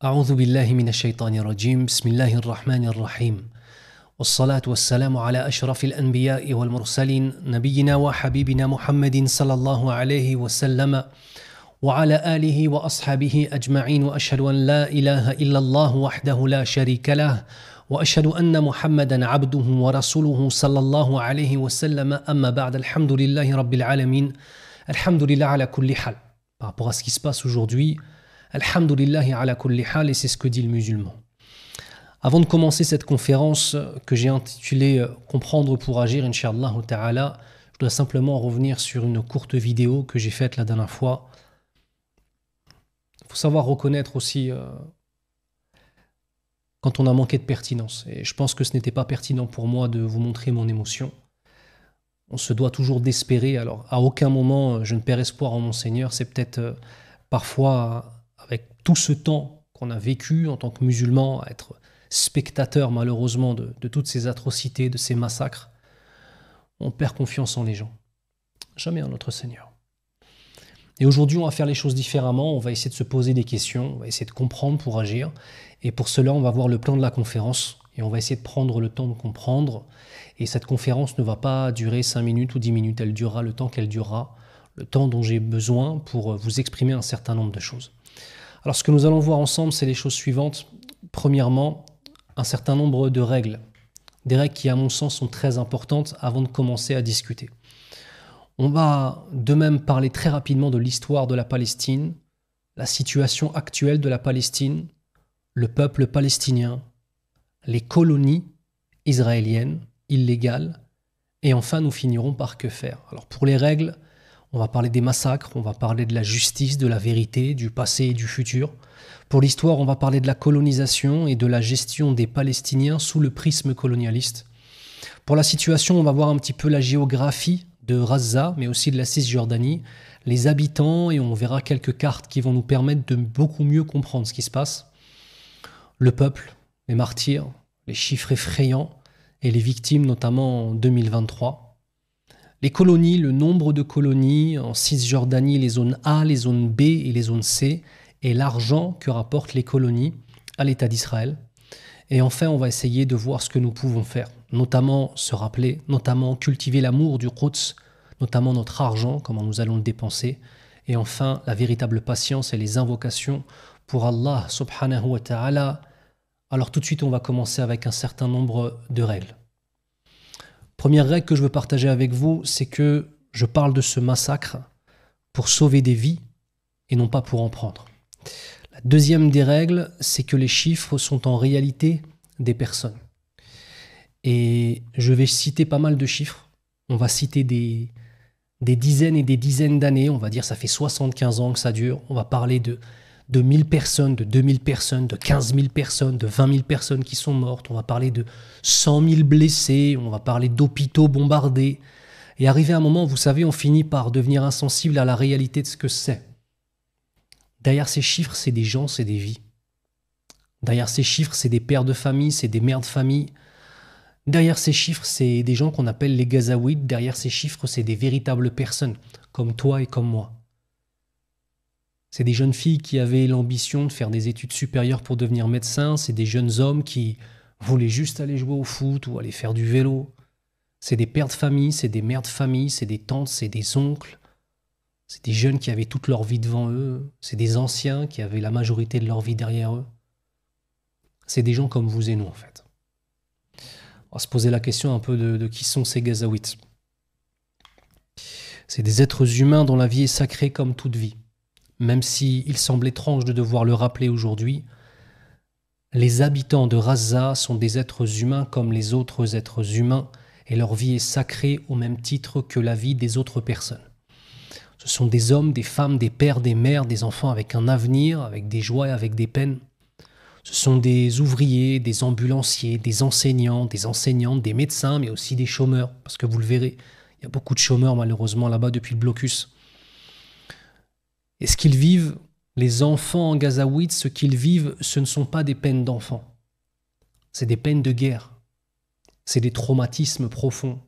أعوذ بالله من الشيطان الرجيم بسم الله الرحمن الرحيم والصلاة والسلام على أشرف الأنبياء والمرسلين نبينا وحبيبنا محمد صلى الله عليه وسلم وعلى آله وأصحابه أجمعين وأشهد أن لا إله إلا الله وحده لا شريك له وأشهد أن محمدا عبده ورسوله صلى الله عليه وسلم أما بعد الحمد لله رب العالمين الحمد لله على كل حال. Par rapport à ce qui se passe aujourd'hui, Alhamdulillahi ala kulli hal, et c'est ce que dit le musulman. Avant de commencer cette conférence que j'ai intitulée Comprendre pour agir, Inch'Allah ta'ala, je dois simplement revenir sur une courte vidéo que j'ai faite la dernière fois. Il faut savoir reconnaître aussi quand on a manqué de pertinence. Et je pense que ce n'était pas pertinent pour moi de vous montrer mon émotion. On se doit toujours d'espérer. Alors, à aucun moment, je ne perds espoir en mon Seigneur. C'est peut-être parfois, avec tout ce temps qu'on a vécu en tant que musulman, à être spectateur malheureusement de toutes ces atrocités, de ces massacres, on perd confiance en les gens. Jamais en notre Seigneur. Et aujourd'hui, on va faire les choses différemment. On va essayer de se poser des questions. On va essayer de comprendre pour agir. Et pour cela, on va voir le plan de la conférence. Et on va essayer de prendre le temps de comprendre. Et cette conférence ne va pas durer 5 minutes ou 10 minutes. Elle durera le temps qu'elle durera, le temps dont j'ai besoin pour vous exprimer un certain nombre de choses. Alors, ce que nous allons voir ensemble, c'est les choses suivantes. Premièrement, un certain nombre de règles. Des règles qui, à mon sens, sont très importantes avant de commencer à discuter. On va de même parler très rapidement de l'histoire de la Palestine, la situation actuelle de la Palestine, le peuple palestinien, les colonies israéliennes illégales, et enfin nous finirons par que faire. Alors pour les règles, on va parler des massacres, on va parler de la justice, de la vérité, du passé et du futur. Pour l'histoire, on va parler de la colonisation et de la gestion des Palestiniens sous le prisme colonialiste. Pour la situation, on va voir un petit peu la géographie de Gaza, mais aussi de la Cisjordanie, les habitants, et on verra quelques cartes qui vont nous permettre de beaucoup mieux comprendre ce qui se passe. Le peuple, les martyrs, les chiffres effrayants et les victimes, notamment en 2023. Les colonies, le nombre de colonies en Cisjordanie, les zones A, les zones B et les zones C, et l'argent que rapportent les colonies à l'État d'Israël. Et enfin, on va essayer de voir ce que nous pouvons faire, notamment se rappeler, notamment cultiver l'amour du Quds, notamment notre argent, comment nous allons le dépenser, et enfin la véritable patience et les invocations pour Allah subhanahu wa ta'ala. Alors tout de suite, on va commencer avec un certain nombre de règles. Première règle que je veux partager avec vous, c'est que je parle de ce massacre pour sauver des vies et non pas pour en prendre. La deuxième des règles, c'est que les chiffres sont en réalité des personnes. Et je vais citer pas mal de chiffres. On va citer des dizaines et des dizaines d'années. On va dire ça fait 75 ans que ça dure. On va parler de 1000 personnes, de 2000 personnes, de 15 000 personnes, de 20 000 personnes qui sont mortes. On va parler de 100 000 blessés. On va parler d'hôpitaux bombardés. Et arrivé à un moment, vous savez, on finit par devenir insensible à la réalité de ce que c'est. Derrière ces chiffres, c'est des gens, c'est des vies. Derrière ces chiffres, c'est des pères de famille, c'est des mères de famille. Derrière ces chiffres, c'est des gens qu'on appelle les Gazaouites. Derrière ces chiffres, c'est des véritables personnes, comme toi et comme moi. C'est des jeunes filles qui avaient l'ambition de faire des études supérieures pour devenir médecins. C'est des jeunes hommes qui voulaient juste aller jouer au foot ou aller faire du vélo. C'est des pères de famille, c'est des mères de famille, c'est des tantes, c'est des oncles. C'est des jeunes qui avaient toute leur vie devant eux. C'est des anciens qui avaient la majorité de leur vie derrière eux. C'est des gens comme vous et nous, en fait. On va se poser la question un peu de qui sont ces Gazaouites. C'est des êtres humains dont la vie est sacrée comme toute vie. Même s'il semble étrange de devoir le rappeler aujourd'hui, les habitants de Gaza sont des êtres humains comme les autres êtres humains et leur vie est sacrée au même titre que la vie des autres personnes. Ce sont des hommes, des femmes, des pères, des mères, des enfants avec un avenir, avec des joies et avec des peines. Ce sont des ouvriers, des ambulanciers, des enseignants, des enseignantes, des médecins, mais aussi des chômeurs, parce que vous le verrez, il y a beaucoup de chômeurs malheureusement là-bas depuis le blocus. Et ce qu'ils vivent, les enfants en Gazaouite, ce qu'ils vivent, ce ne sont pas des peines d'enfants. C'est des peines de guerre. C'est des traumatismes profonds.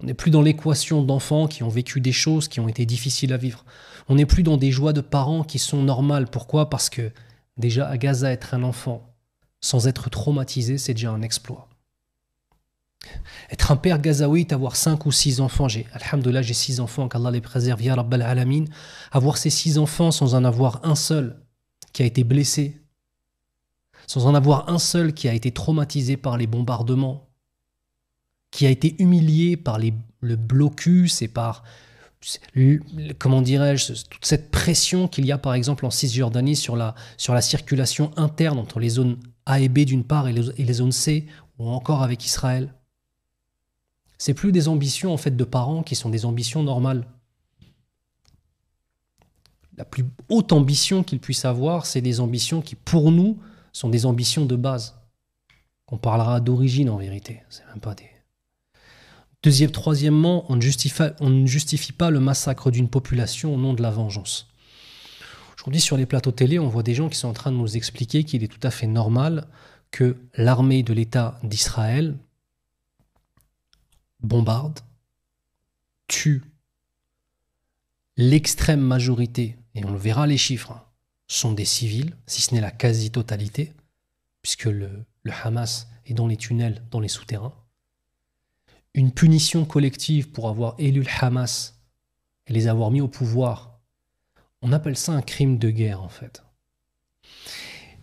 On n'est plus dans l'équation d'enfants qui ont vécu des choses qui ont été difficiles à vivre. On n'est plus dans des joies de parents qui sont normales. Pourquoi ? Parce que Déjà, à Gaza, être un enfant sans être traumatisé, c'est déjà un exploit. Être un père gazaouite, avoir 5 ou 6 enfants, alhamdoulilah, j'ai 6 enfants, qu'Allah les préserve, ya Rabbal Alamin, avoir ces 6 enfants sans en avoir un seul qui a été blessé, sans en avoir un seul qui a été traumatisé par les bombardements, qui a été humilié par le blocus et par, comment dirais-je, toute cette pression qu'il y a par exemple en Cisjordanie sur la circulation interne entre les zones A et B d'une part et les zones C, ou encore avec Israël. C'est plus des ambitions en fait de parents qui sont des ambitions normales. La plus haute ambition qu'ils puissent avoir, c'est des ambitions qui pour nous sont des ambitions de base. On parlera d'origine en vérité, c'est même pas des... Troisièmement, on ne justifie pas le massacre d'une population au nom de la vengeance. Aujourd'hui, sur les plateaux télé, on voit des gens qui sont en train de nous expliquer qu'il est tout à fait normal que l'armée de l'État d'Israël bombarde, tue l'extrême majorité, et on le verra les chiffres, sont des civils, si ce n'est la quasi-totalité, puisque le Hamas est dans les tunnels, dans les souterrains. Une punition collective pour avoir élu le Hamas et les avoir mis au pouvoir, on appelle ça un crime de guerre en fait.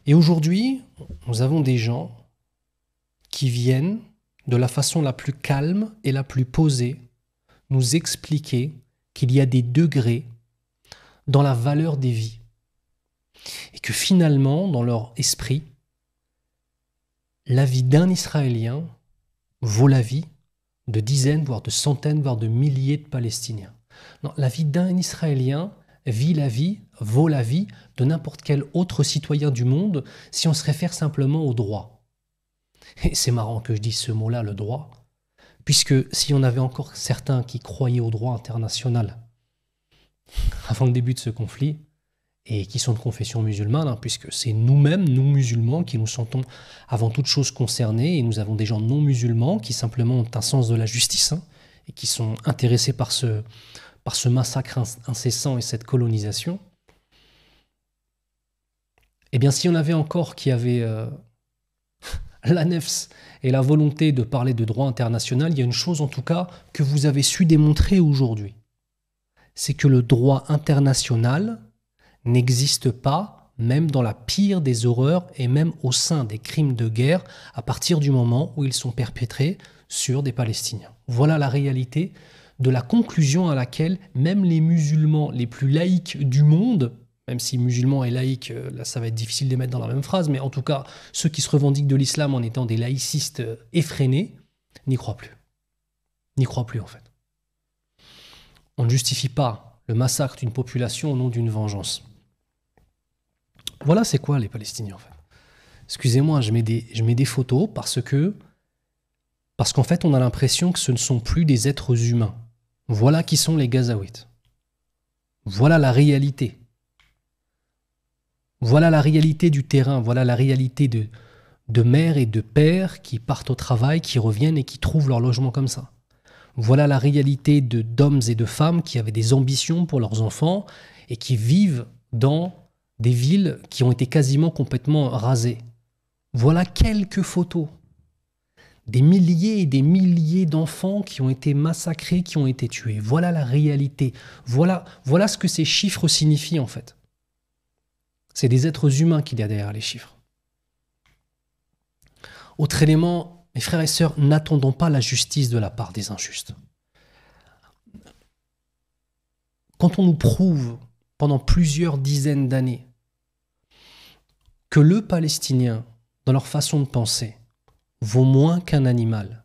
Et aujourd'hui, nous avons des gens qui viennent de la façon la plus calme et la plus posée nous expliquer qu'il y a des degrés dans la valeur des vies et que finalement, dans leur esprit, la vie d'un Israélien vaut la vie de dizaines, voire de centaines, voire de milliers de Palestiniens. Non, la vie d'un Israélien vaut la vie de n'importe quel autre citoyen du monde si on se réfère simplement au droit. Et c'est marrant que je dise ce mot-là, le droit, puisque si on avait encore certains qui croyaient au droit international avant le début de ce conflit, et qui sont de confession musulmane, puisque c'est nous-mêmes, nous musulmans, qui nous sentons avant toute chose concernés, et nous avons des gens non musulmans qui simplement ont un sens de la justice, et qui sont intéressés par ce massacre incessant et cette colonisation. Eh bien, si on avait encore qui avait la nefs et la volonté de parler de droit international, il y a une chose en tout cas que vous avez su démontrer aujourd'hui. C'est que le droit international n'existe pas, même dans la pire des horreurs et même au sein des crimes de guerre, à partir du moment où ils sont perpétrés sur des Palestiniens. Voilà la réalité de la conclusion à laquelle même les musulmans les plus laïcs du monde, même si musulmans et laïcs, là ça va être difficile de les mettre dans la même phrase, mais en tout cas ceux qui se revendiquent de l'islam en étant des laïcistes effrénés, n'y croient plus. N'y croient plus en fait. On ne justifie pas le massacre d'une population au nom d'une vengeance. Voilà c'est quoi les Palestiniens en fait. Excusez-moi, je mets des photos parce qu'en fait on a l'impression que ce ne sont plus des êtres humains. Voilà qui sont les Gazaouites. Voilà la réalité. Voilà la réalité du terrain, voilà la réalité de mères et de pères qui partent au travail, qui reviennent et qui trouvent leur logement comme ça. Voilà la réalité d'hommes et de femmes qui avaient des ambitions pour leurs enfants et qui vivent dans des villes qui ont été quasiment complètement rasées. Voilà quelques photos. Des milliers et des milliers d'enfants qui ont été massacrés, qui ont été tués. Voilà la réalité. Voilà ce que ces chiffres signifient en fait. C'est des êtres humains qu'il y a derrière les chiffres. Autre élément, mes frères et sœurs, n'attendons pas la justice de la part des injustes. Quand on nous prouve pendant plusieurs dizaines d'années que le Palestinien, dans leur façon de penser, vaut moins qu'un animal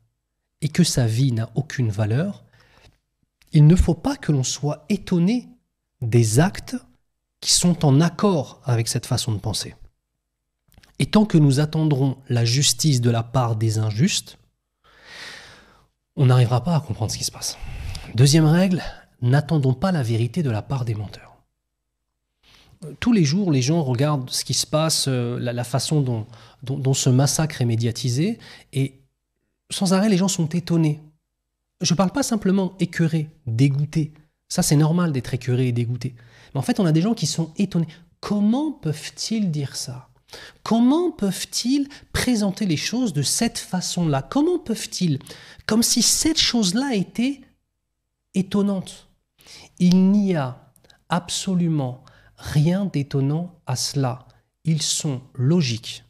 et que sa vie n'a aucune valeur, il ne faut pas que l'on soit étonné des actes qui sont en accord avec cette façon de penser. Et tant que nous attendrons la justice de la part des injustes, on n'arrivera pas à comprendre ce qui se passe. Deuxième règle, n'attendons pas la vérité de la part des menteurs. Tous les jours, les gens regardent ce qui se passe, la façon dont ce massacre est médiatisé, et sans arrêt, les gens sont étonnés. Je ne parle pas simplement écœurés, dégoûtés. Ça, c'est normal d'être écœuré et dégoûté. Mais en fait, on a des gens qui sont étonnés. comment peuvent-ils dire ça? Comment peuvent-ils présenter les choses de cette façon-là? Comment peuvent-ils, comme si cette chose-là était étonnante? Il n'y a absolument rien d'étonnant à cela. Ils sont logiques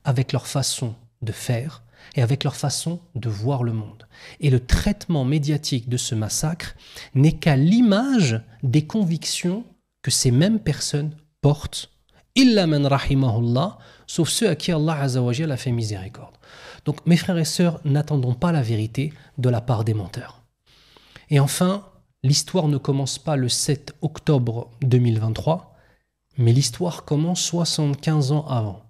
avec leur façon de faire et avec leur façon de voir le monde. Et le traitement médiatique de ce massacre n'est qu'à l'image des convictions que ces mêmes personnes portent, illa man rahimahullah, sauf ceux à qui Allah Azza wa Jalla a fait miséricorde. Donc mes frères et sœurs, n'attendons pas la vérité de la part des menteurs. Et enfin, l'histoire ne commence pas le 7 octobre 2023, mais l'histoire commence 75 ans avant.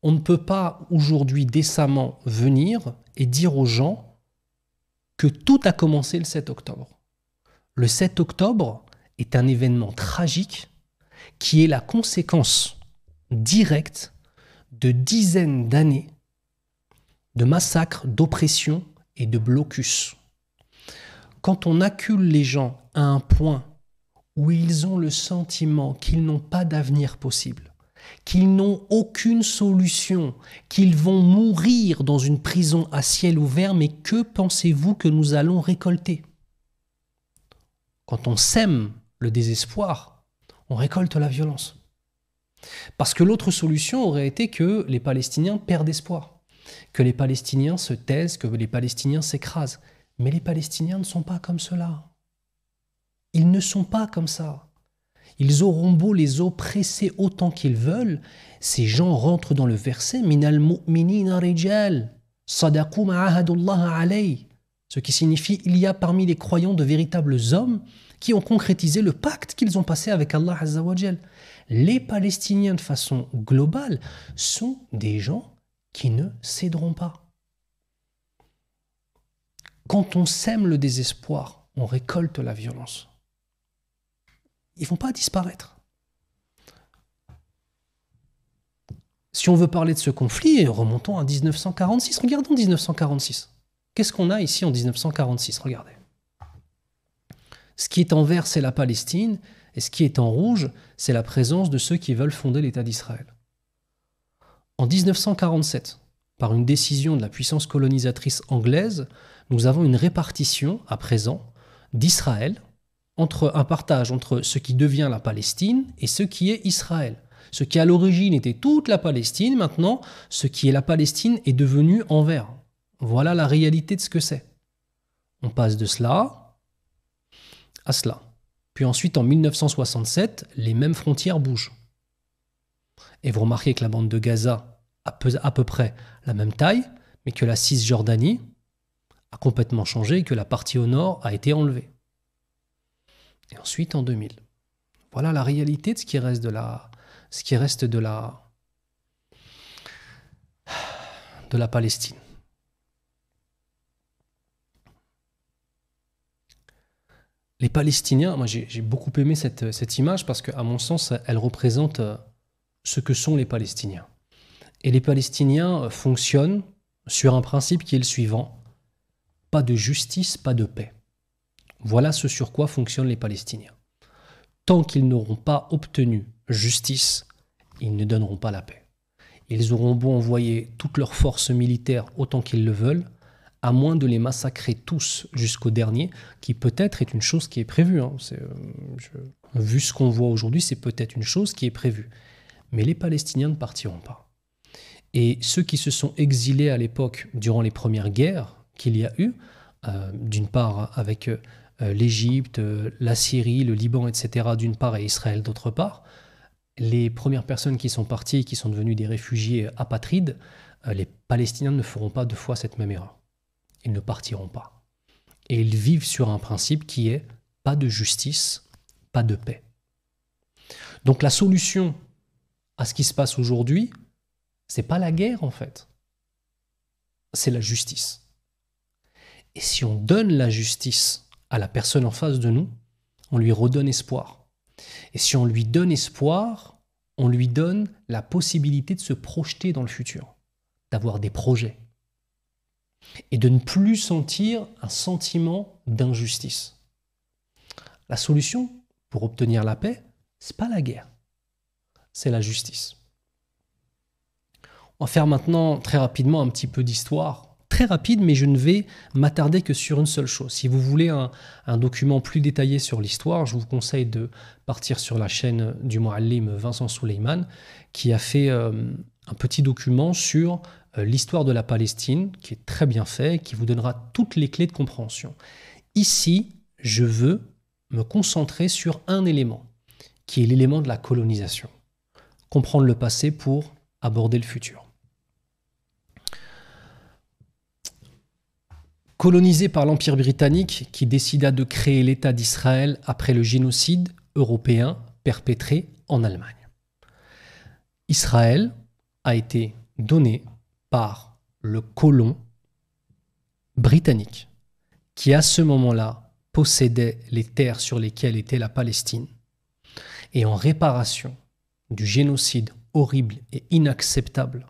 On ne peut pas aujourd'hui décemment venir et dire aux gens que tout a commencé le 7 octobre. Le 7 octobre est un événement tragique qui est la conséquence directe de dizaines d'années de massacres, d'oppression et de blocus. Quand on accule les gens à un point où ils ont le sentiment qu'ils n'ont pas d'avenir possible, qu'ils n'ont aucune solution, qu'ils vont mourir dans une prison à ciel ouvert, mais que pensez-vous que nous allons récolter? Quand on sème le désespoir, on récolte la violence. Parce que l'autre solution aurait été que les Palestiniens perdent espoir, que les Palestiniens se taisent, que les Palestiniens s'écrasent. Mais les Palestiniens ne sont pas comme cela. Ils ne sont pas comme ça. Ils auront beau les oppresser autant qu'ils veulent, ces gens rentrent dans le verset « Minal mu'minina rijal, sadaqu ma'ahadullah alayh » ce qui signifie « Il y a parmi les croyants de véritables hommes qui ont concrétisé le pacte qu'ils ont passé avec Allah Azza wa Jal. » Les Palestiniens, de façon globale, sont des gens qui ne céderont pas. Quand on sème le désespoir, on récolte la violence. Ils ne vont pas disparaître. Si on veut parler de ce conflit, remontons à 1946. Regardons 1946. Qu'est-ce qu'on a ici en 1946? Regardez. Ce qui est en vert, c'est la Palestine, et ce qui est en rouge, c'est la présence de ceux qui veulent fonder l'État d'Israël. En 1947, par une décision de la puissance colonisatrice anglaise, nous avons une répartition, à présent, d'Israël, un partage entre ce qui devient la Palestine et ce qui est Israël. Ce qui à l'origine était toute la Palestine, maintenant, ce qui est la Palestine est devenu en vert. Voilà la réalité de ce que c'est. On passe de cela à cela. Puis ensuite, en 1967, les mêmes frontières bougent. Et vous remarquez que la bande de Gaza a à peu près la même taille, mais que la Cisjordanie a complètement changé et que la partie au nord a été enlevée. Et ensuite, en 2000. Voilà la réalité de ce qui reste de la Palestine. Les Palestiniens, moi j'ai beaucoup aimé cette image parce qu'à mon sens, elle représente ce que sont les Palestiniens. Et les Palestiniens fonctionnent sur un principe qui est le suivant: pas de justice, pas de paix. Voilà ce sur quoi fonctionnent les Palestiniens. Tant qu'ils n'auront pas obtenu justice, ils ne donneront pas la paix. Ils auront beau envoyer toutes leurs forces militaires autant qu'ils le veulent, à moins de les massacrer tous jusqu'au dernier, qui peut-être est une chose qui est prévue. Vu ce qu'on voit aujourd'hui, c'est peut-être une chose qui est prévue. Mais les Palestiniens ne partiront pas. Et ceux qui se sont exilés à l'époque, durant les premières guerres qu'il y a eu, d'une part avec l'Égypte, la Syrie, le Liban, etc., d'une part, et Israël d'autre part, les premières personnes qui sont parties, qui sont devenues des réfugiés apatrides, les Palestiniens ne feront pas deux fois cette même erreur. Ils ne partiront pas. Et ils vivent sur un principe qui est pas de justice, pas de paix. Donc la solution à ce qui se passe aujourd'hui, c'est pas la guerre en fait. C'est la justice. Et si on donne la justice à la personne en face de nous, on lui redonne espoir. Et si on lui donne espoir, on lui donne la possibilité de se projeter dans le futur, d'avoir des projets et de ne plus sentir un sentiment d'injustice. La solution pour obtenir la paix, C'est pas la guerre, c'est la justice. On va faire maintenant très rapidement un petit peu d'histoire. Très rapide, mais je ne vais m'attarder que sur une seule chose. Si vous voulez un document plus détaillé sur l'histoire, je vous conseille de partir sur la chaîne du Mouallim Vincent Souleyman, qui a fait un petit document sur l'histoire de la Palestine, qui est très bien fait, qui vous donnera toutes les clés de compréhension. Ici, je veux me concentrer sur un élément, qui est l'élément de la colonisation. Comprendre le passé pour aborder le futur. Colonisé par l'Empire britannique qui décida de créer l'État d'Israël après le génocide européen perpétré en Allemagne. Israël a été donné par le colon britannique qui à ce moment-là possédait les terres sur lesquelles était la Palestine et en réparation du génocide horrible et inacceptable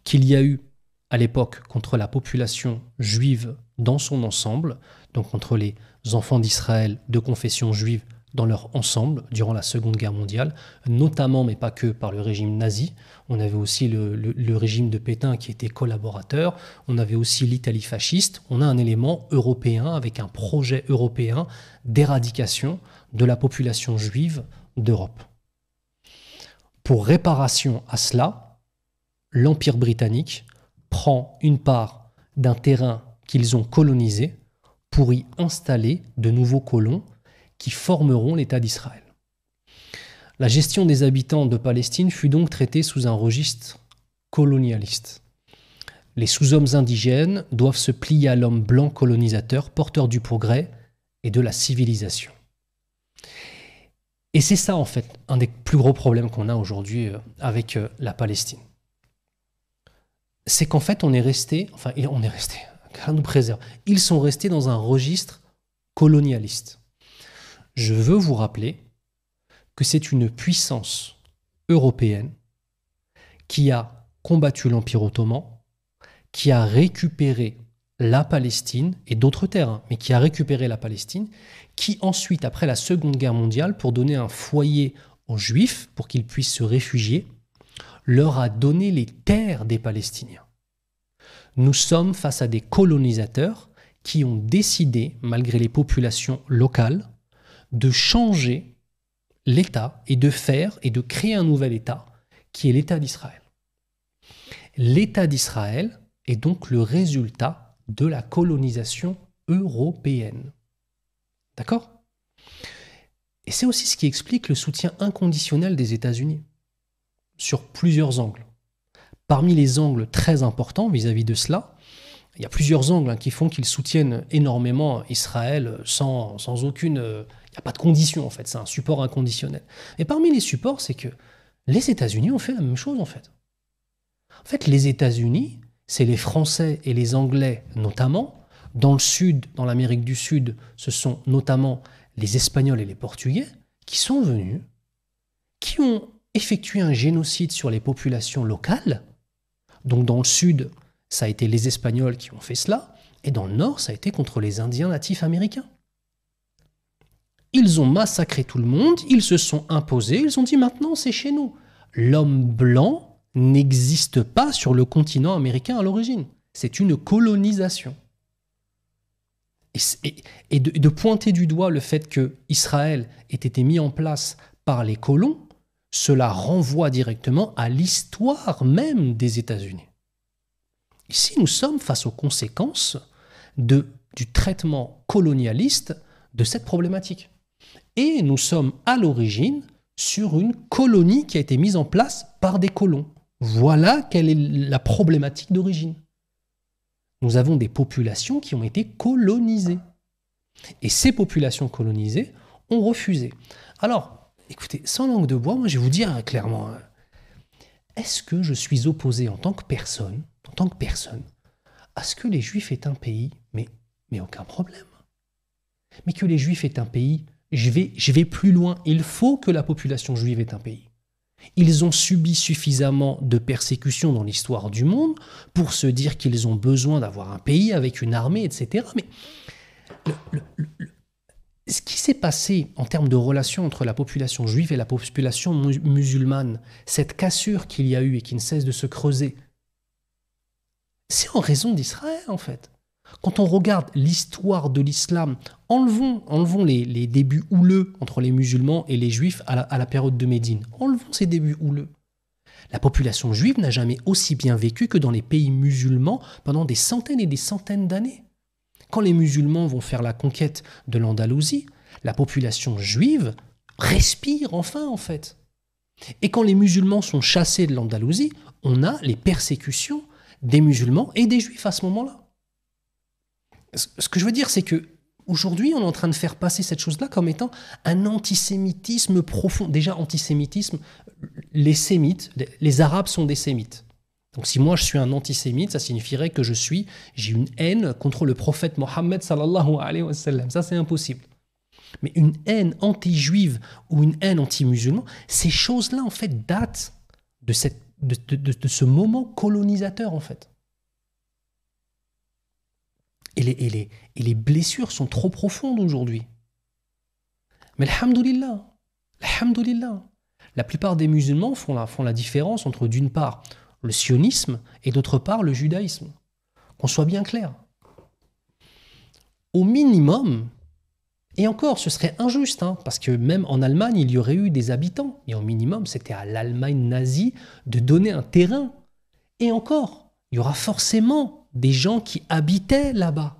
qu'il y a eu à l'époque contre la population juive dans son ensemble, donc contre les enfants d'Israël de confession juive dans leur ensemble durant la Seconde Guerre mondiale, notamment, mais pas que, par le régime nazi. On avait aussi le régime de Pétain qui était collaborateur, on avait aussi l'Italie fasciste. On a un élément européen avec un projet européen d'éradication de la population juive d'Europe. Pour réparation à cela, l'Empire britannique prend une part d'un terrain qu'ils ont colonisé pour y installer de nouveaux colons qui formeront l'État d'Israël. La gestion des habitants de Palestine fut donc traitée sous un registre colonialiste. Les sous-hommes indigènes doivent se plier à l'homme blanc colonisateur, porteur du progrès et de la civilisation. Et c'est ça, en fait, un des plus gros problèmes qu'on a aujourd'hui avec la Palestine. C'est qu'en fait, on est resté, qu'Allah nous préserve, ils sont restés dans un registre colonialiste. Je veux vous rappeler que c'est une puissance européenne qui a combattu l'Empire ottoman, qui a récupéré la Palestine et d'autres terres, mais qui a récupéré la Palestine, qui ensuite, après la Seconde Guerre mondiale, pour donner un foyer aux Juifs, pour qu'ils puissent se réfugier, leur a donné les terres des Palestiniens. Nous sommes face à des colonisateurs qui ont décidé, malgré les populations locales, de changer l'État et de faire et de créer un nouvel État, qui est l'État d'Israël. L'État d'Israël est donc le résultat de la colonisation européenne. D'accord ? Et c'est aussi ce qui explique le soutien inconditionnel des États-Unis, sur plusieurs angles. Parmi les angles très importants vis-à-vis de cela, il y a plusieurs angles qui font qu'ils soutiennent énormément Israël sans aucune... il n'y a pas de condition en fait, c'est un support inconditionnel. Et parmi les supports, c'est que les États-Unis ont fait la même chose en fait. En fait, les États-Unis, c'est les Français et les Anglais notamment. Dans le Sud, dans l'Amérique du Sud, ce sont notamment les Espagnols et les Portugais qui sont venus, qui ont effectué un génocide sur les populations locales. Donc dans le Sud, ça a été les Espagnols qui ont fait cela, et dans le Nord, ça a été contre les Indiens natifs américains. Ils ont massacré tout le monde, ils se sont imposés, ils ont dit maintenant c'est chez nous. L'homme blanc n'existe pas sur le continent américain à l'origine. C'est une colonisation. Et de pointer du doigt le fait que Israël ait été mis en place par les colons, cela renvoie directement à l'histoire même des États-Unis. Ici, nous sommes face aux conséquences du traitement colonialiste de cette problématique. Et nous sommes à l'origine sur une colonie qui a été mise en place par des colons. Voilà quelle est la problématique d'origine. Nous avons des populations qui ont été colonisées. Et ces populations colonisées ont refusé. Alors, écoutez, sans langue de bois, moi je vais vous dire clairement, est-ce que je suis opposé en tant que personne, à ce que les Juifs aient un pays? Mais aucun problème. Mais que les Juifs aient un pays, je vais plus loin. Il faut que la population juive ait un pays. Ils ont subi suffisamment de persécutions dans l'histoire du monde pour se dire qu'ils ont besoin d'avoir un pays avec une armée, etc. Mais Ce qui s'est passé en termes de relation entre la population juive et la population musulmane, cette cassure qu'il y a eu et qui ne cesse de se creuser, c'est en raison d'Israël en fait. Quand on regarde l'histoire de l'islam, enlevons les débuts houleux entre les musulmans et les juifs à la période de Médine. Enlevons ces débuts houleux. La population juive n'a jamais aussi bien vécu que dans les pays musulmans pendant des centaines et des centaines d'années. Quand les musulmans vont faire la conquête de l'Andalousie, la population juive respire enfin en fait. Et quand les musulmans sont chassés de l'Andalousie, on a les persécutions des musulmans et des juifs à ce moment-là. Ce que je veux dire, c'est que aujourd'hui, on est en train de faire passer cette chose-là comme étant un antisémitisme profond. Déjà, antisémitisme, les sémites, les arabes sont des sémites. Donc si moi je suis un antisémite, ça signifierait que j'ai une haine contre le prophète Mohammed sallallahu alayhi wa sallam. Ça, c'est impossible. Mais une haine anti-juive ou une haine anti-musulman, ces choses-là, en fait, datent de ce moment colonisateur, en fait. Et les blessures sont trop profondes aujourd'hui. Mais alhamdoulilah, la plupart des musulmans font la différence entre, d'une part, le sionisme et d'autre part, le judaïsme. Qu'on soit bien clair. Au minimum, et encore, ce serait injuste, parce que même en Allemagne, il y aurait eu des habitants. Et au minimum, c'était à l'Allemagne nazie de donner un terrain. Et encore, il y aura forcément des gens qui habitaient là-bas.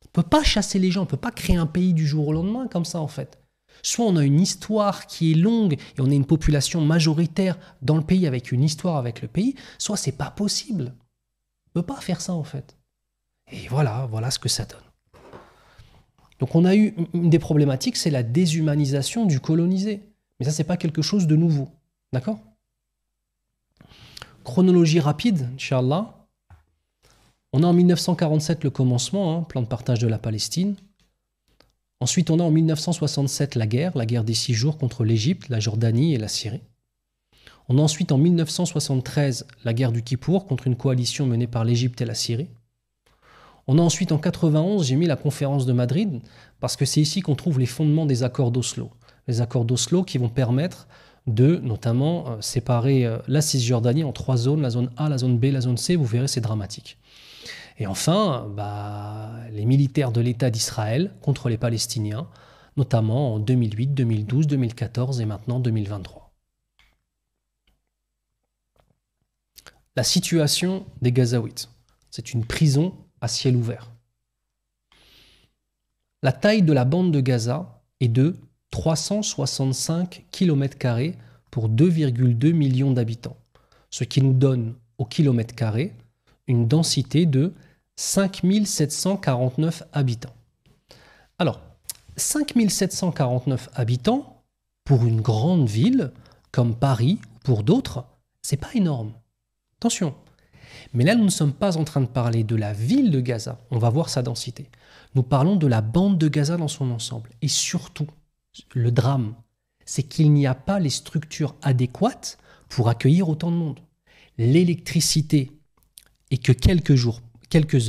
On ne peut pas chasser les gens, on ne peut pas créer un pays du jour au lendemain comme ça, en fait. Soit on a une histoire qui est longue et on est une population majoritaire dans le pays avec une histoire avec le pays, soit c'est pas possible. On ne peut pas faire ça, en fait. Et voilà ce que ça donne. Donc on a eu une des problématiques, c'est la déshumanisation du colonisé. Mais ça, c'est pas quelque chose de nouveau. D'accord ? Chronologie rapide, Inch'Allah. On a en 1947 le commencement, plan de partage de la Palestine. Ensuite, on a en 1967 la guerre des 6 jours contre l'Égypte, la Jordanie et la Syrie. On a ensuite en 1973 la guerre du Kippour contre une coalition menée par l'Égypte et la Syrie. On a ensuite en 91, j'ai mis la conférence de Madrid, parce que c'est ici qu'on trouve les fondements des accords d'Oslo. Les accords d'Oslo qui vont permettre de notamment séparer la Cisjordanie en 3 zones, la zone A, la zone B, la zone C, vous verrez c'est dramatique. Et enfin, les militaires de l'État d'Israël contre les Palestiniens, notamment en 2008, 2012, 2014 et maintenant 2023. La situation des Gazaouites, c'est une prison à ciel ouvert. La taille de la bande de Gaza est de 365 km² pour 2,2 millions d'habitants, ce qui nous donne au kilomètre carré une densité de 5749 habitants. Alors, 5749 habitants, pour une grande ville comme Paris ou pour d'autres, c'est pas énorme. Attention. Mais là, nous ne sommes pas en train de parler de la ville de Gaza. On va voir sa densité. Nous parlons de la bande de Gaza dans son ensemble. Et surtout, le drame, c'est qu'il n'y a pas les structures adéquates pour accueillir autant de monde. L'électricité est que quelques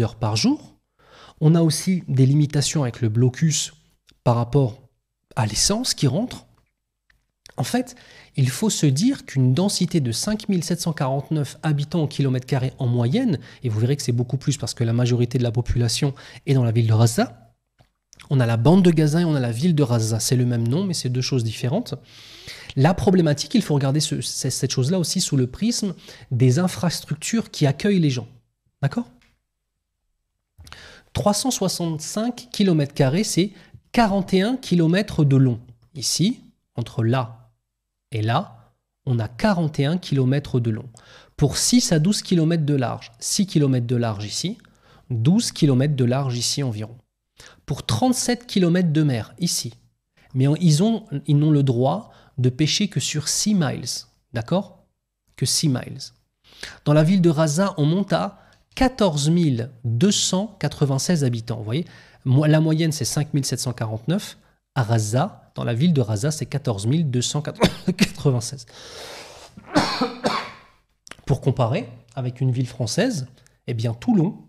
heures par jour. On a aussi des limitations avec le blocus par rapport à l'essence qui rentre. En fait, il faut se dire qu'une densité de 5749 habitants au kilomètre carré en moyenne, et vous verrez que c'est beaucoup plus parce que la majorité de la population est dans la ville de Raza, on a la bande de Gaza et on a la ville de Raza. C'est le même nom, mais c'est 2 choses différentes. La problématique, il faut regarder cette chose-là aussi sous le prisme des infrastructures qui accueillent les gens. D'accord ? 365 km², c'est 41 km de long. Ici, entre là et là, on a 41 km de long. Pour 6 à 12 km de large, 6 km de large ici, 12 km de large ici environ. Pour 37 km de mer ici. Mais ils n'ont le droit de pêcher que sur 6 miles. D'accord ? Que 6 miles. Dans la ville de Raza, on monte à 14 296 habitants. Vous voyez, la moyenne, c'est 5 749. À Raza, dans la ville de Raza, c'est 14 296. Pour comparer avec une ville française, eh bien Toulon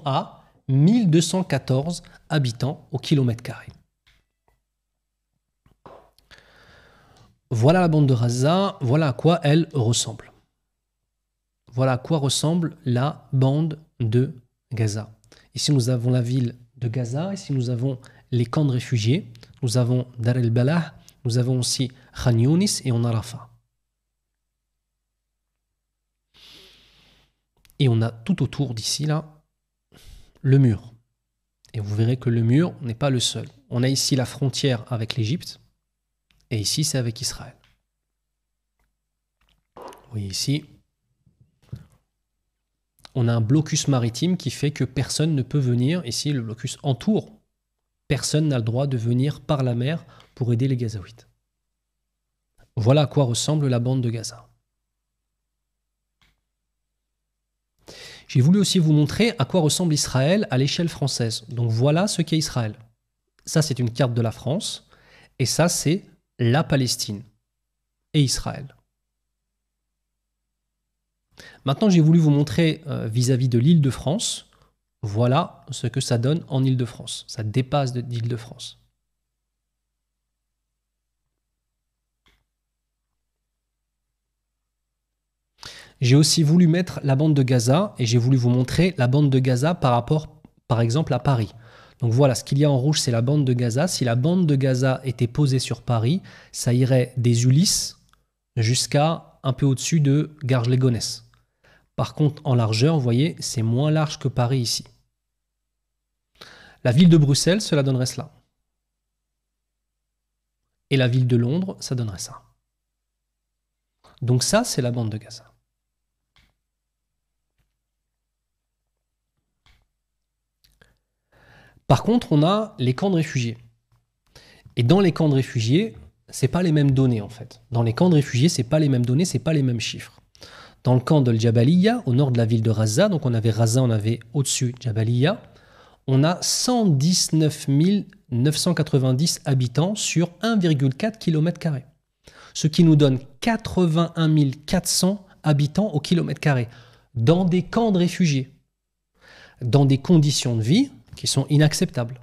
a 1214 habitants au kilomètre carré. Voilà la bande de Gaza, voilà à quoi elle ressemble. Voilà à quoi ressemble la bande de Gaza. Ici, nous avons la ville de Gaza, ici, nous avons les camps de réfugiés, nous avons Dar el-Balah, nous avons aussi Khan Younis et on a Rafah. Et on a tout autour d'ici, là, le mur. Et vous verrez que le mur n'est pas le seul. On a ici la frontière avec l'Égypte, et ici, c'est avec Israël. Vous voyez ici, on a un blocus maritime qui fait que personne ne peut venir. Ici, le blocus entoure. Personne n'a le droit de venir par la mer pour aider les Gazaouites. Voilà à quoi ressemble la bande de Gaza. J'ai voulu aussi vous montrer à quoi ressemble Israël à l'échelle française. Donc voilà ce qu'est Israël. Ça, c'est une carte de la France. Et ça, c'est la Palestine et Israël. Maintenant, j'ai voulu vous montrer vis-à-vis de l'Île-de-France, voilà ce que ça donne en Île-de-France. Ça dépasse de l'Île-de-France. J'ai aussi voulu mettre la bande de Gaza et j'ai voulu vous montrer la bande de Gaza par rapport, par exemple, à Paris. Donc voilà, ce qu'il y a en rouge, c'est la bande de Gaza. Si la bande de Gaza était posée sur Paris, ça irait des Ulysses jusqu'à un peu au-dessus de Garges-les-Gonesse. Par contre, en largeur, vous voyez, c'est moins large que Paris ici. La ville de Bruxelles, cela donnerait cela. Et la ville de Londres, ça donnerait ça. Donc ça, c'est la bande de Gaza. Par contre, on a les camps de réfugiés. Et dans les camps de réfugiés, ce n'est pas les mêmes données en fait. Dans les camps de réfugiés, ce n'est pas les mêmes données, ce n'est pas les mêmes chiffres. Dans le camp de Jabaliya, au nord de la ville de Raza, donc on avait Raza, on avait au-dessus Jabaliya, on a 119 990 habitants sur 1,4 km². Ce qui nous donne 81 400 habitants au kilomètre carré dans des camps de réfugiés, dans des conditions de vie qui sont inacceptables.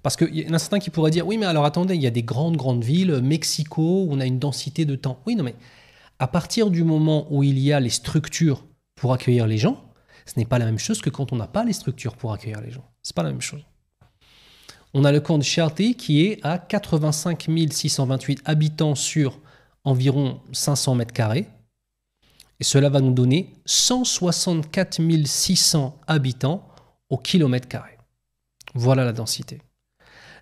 Parce qu'il y en a certains qui pourraient dire « Oui, mais alors attendez, il y a des grandes villes, Mexico, où on a une densité de temps. » Oui, non, mais à partir du moment où il y a les structures pour accueillir les gens, ce n'est pas la même chose que quand on n'a pas les structures pour accueillir les gens. Ce n'est pas la même chose. On a le camp de Sharti qui est à 85 628 habitants sur environ 500 mètres carrés. Et cela va nous donner 164 600 habitants au kilomètre carré. Voilà la densité.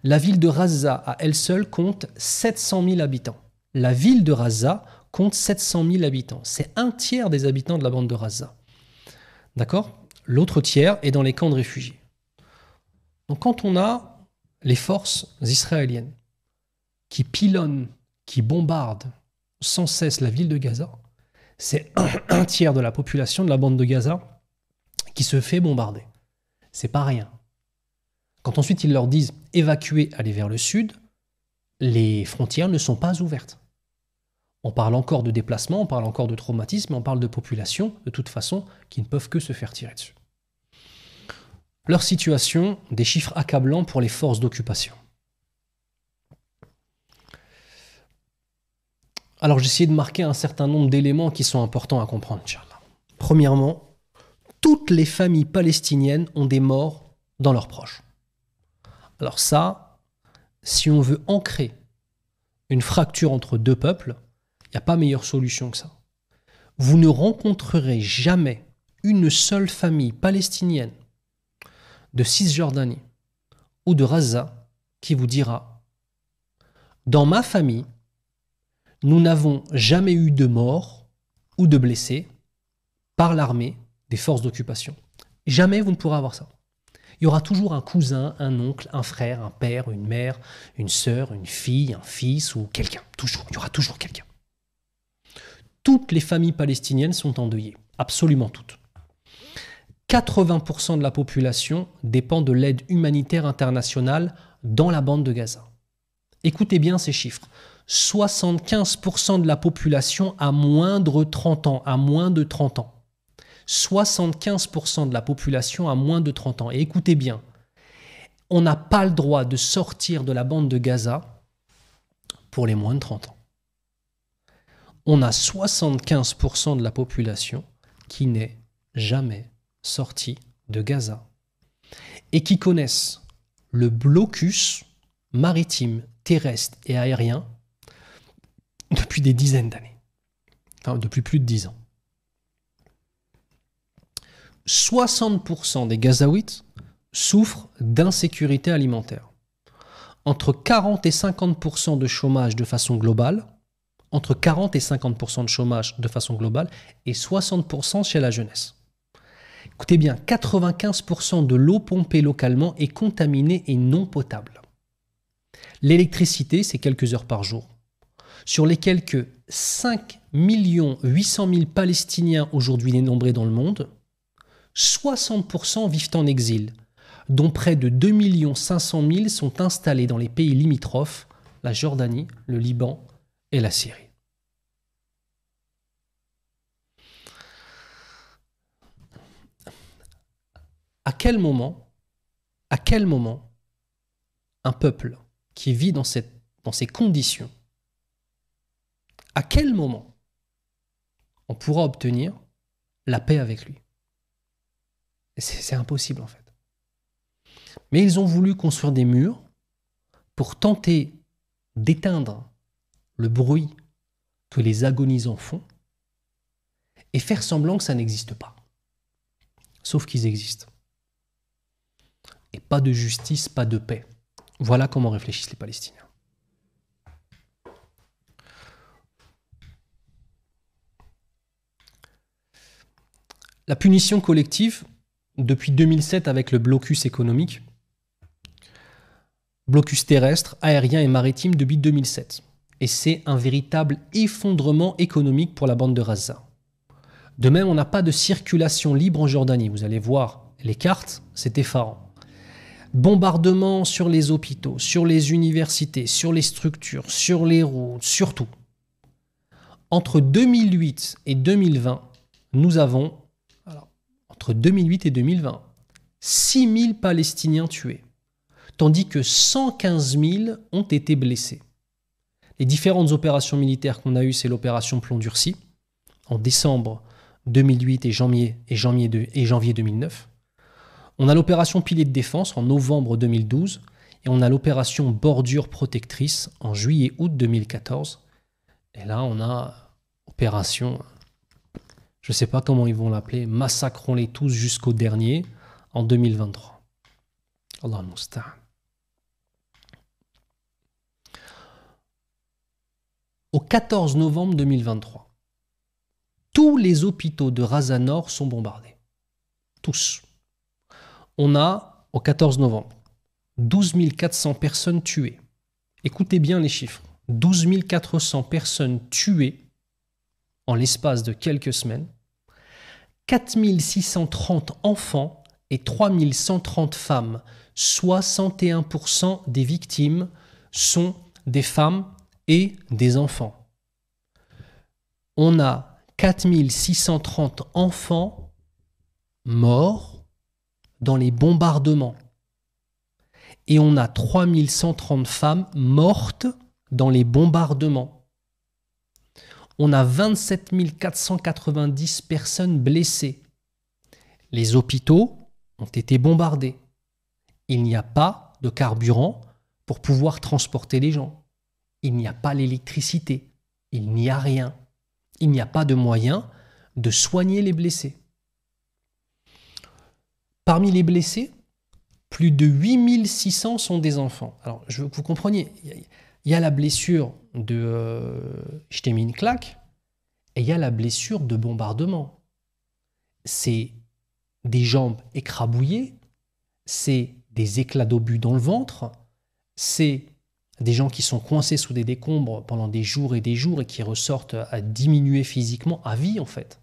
La ville de Raza, à elle seule, compte 700 000 habitants. La ville de Raza compte 700 000 habitants. C'est un tiers des habitants de la bande de Raza. D'accord ? L'autre tiers est dans les camps de réfugiés. Donc quand on a les forces israéliennes qui pilonnent, qui bombardent sans cesse la ville de Gaza, c'est un tiers de la population de la bande de Gaza qui se fait bombarder. C'est pas rien. Quand ensuite ils leur disent évacuer, aller vers le sud, les frontières ne sont pas ouvertes. On parle encore de déplacement, on parle encore de traumatisme, on parle de populations, de toute façon, qui ne peuvent que se faire tirer dessus. Leur situation, des chiffres accablants pour les forces d'occupation. Alors j'ai essayé de marquer un certain nombre d'éléments qui sont importants à comprendre, Inch'Allah. Premièrement, toutes les familles palestiniennes ont des morts dans leurs proches. Alors ça, si on veut ancrer une fracture entre deux peuples, il n'y a pas meilleure solution que ça. Vous ne rencontrerez jamais une seule famille palestinienne de Cisjordanie ou de Raza qui vous dira « Dans ma famille, nous n'avons jamais eu de morts ou de blessés par l'armée des forces d'occupation. » Jamais vous ne pourrez avoir ça. Il y aura toujours un cousin, un oncle, un frère, un père, une mère, une sœur, une fille, un fils ou quelqu'un. Toujours, il y aura toujours quelqu'un. Toutes les familles palestiniennes sont endeuillées, absolument toutes. 80% de la population dépend de l'aide humanitaire internationale dans la bande de Gaza. Écoutez bien ces chiffres. 75% de la population a moins de 30 ans, 75% de la population a moins de 30 ans. Et écoutez bien, on n'a pas le droit de sortir de la bande de Gaza pour les moins de 30 ans. On a 75% de la population qui n'est jamais sortie de Gaza et qui connaissent le blocus maritime, terrestre et aérien depuis des dizaines d'années, enfin depuis plus de 10 ans. 60% des Gazaouites souffrent d'insécurité alimentaire. Entre 40 et 50% de chômage de façon globale, entre 40 et 50% de chômage de façon globale et 60% chez la jeunesse. Écoutez bien, 95% de l'eau pompée localement est contaminée et non potable. L'électricité, c'est quelques heures par jour. Sur les quelques 5 800 000 Palestiniens aujourd'hui dénombrés dans le monde, 60% vivent en exil, dont près de 2 500 000 sont installés dans les pays limitrophes, la Jordanie, le Liban et la Syrie. À quel moment un peuple qui vit dans ces conditions, à quel moment on pourra obtenir la paix avec lui? C'est impossible en fait. Mais ils ont voulu construire des murs pour tenter d'éteindre le bruit que les agonisants font et faire semblant que ça n'existe pas. Sauf qu'ils existent. Et pas de justice, pas de paix. Voilà comment réfléchissent les Palestiniens. La punition collective, depuis 2007 avec le blocus économique, blocus terrestre, aérien et maritime depuis 2007. Et c'est un véritable effondrement économique pour la bande de Gaza. De même, on n'a pas de circulation libre en Jordanie. Vous allez voir les cartes, c'est effarant. Bombardements sur les hôpitaux, sur les universités, sur les structures, sur les routes, sur tout. Entre 2008 et 2020, nous avons, entre 2008 et 2020, 6 000 Palestiniens tués, tandis que 115 000 ont été blessés. Les différentes opérations militaires qu'on a eues, c'est l'opération Plomb Durci, en décembre 2008 et janvier 2009. On a l'opération Pilier de défense en novembre 2012 et on a l'opération Bordure protectrice en juillet-août 2014. Et là, on a opération, je ne sais pas comment ils vont l'appeler, massacrons-les tous jusqu'au dernier en 2023. Allah al-Musta'an. Au 14 novembre 2023, tous les hôpitaux de Gaza Nord sont bombardés. Tous. On a, au 14 novembre, 12 400 personnes tuées. Écoutez bien les chiffres. 12 400 personnes tuées en l'espace de quelques semaines. 4 630 enfants et 3 130 femmes. 61% des victimes sont des femmes et des enfants. On a 4 630 enfants morts dans les bombardements. Et on a 3 130 femmes mortes dans les bombardements. On a 27 490 personnes blessées. Les hôpitaux ont été bombardés. Il n'y a pas de carburant pour pouvoir transporter les gens. Il n'y a pas l'électricité. Il n'y a rien. Il n'y a pas de moyen de soigner les blessés. Parmi les blessés, plus de 8600 sont des enfants. Alors, je veux que vous compreniez, il y a la blessure de Jtemin Klak et il y a la blessure de bombardement. C'est des jambes écrabouillées, c'est des éclats d'obus dans le ventre, c'est des gens qui sont coincés sous des décombres pendant des jours et qui ressortent à diminuer physiquement, à vie en fait.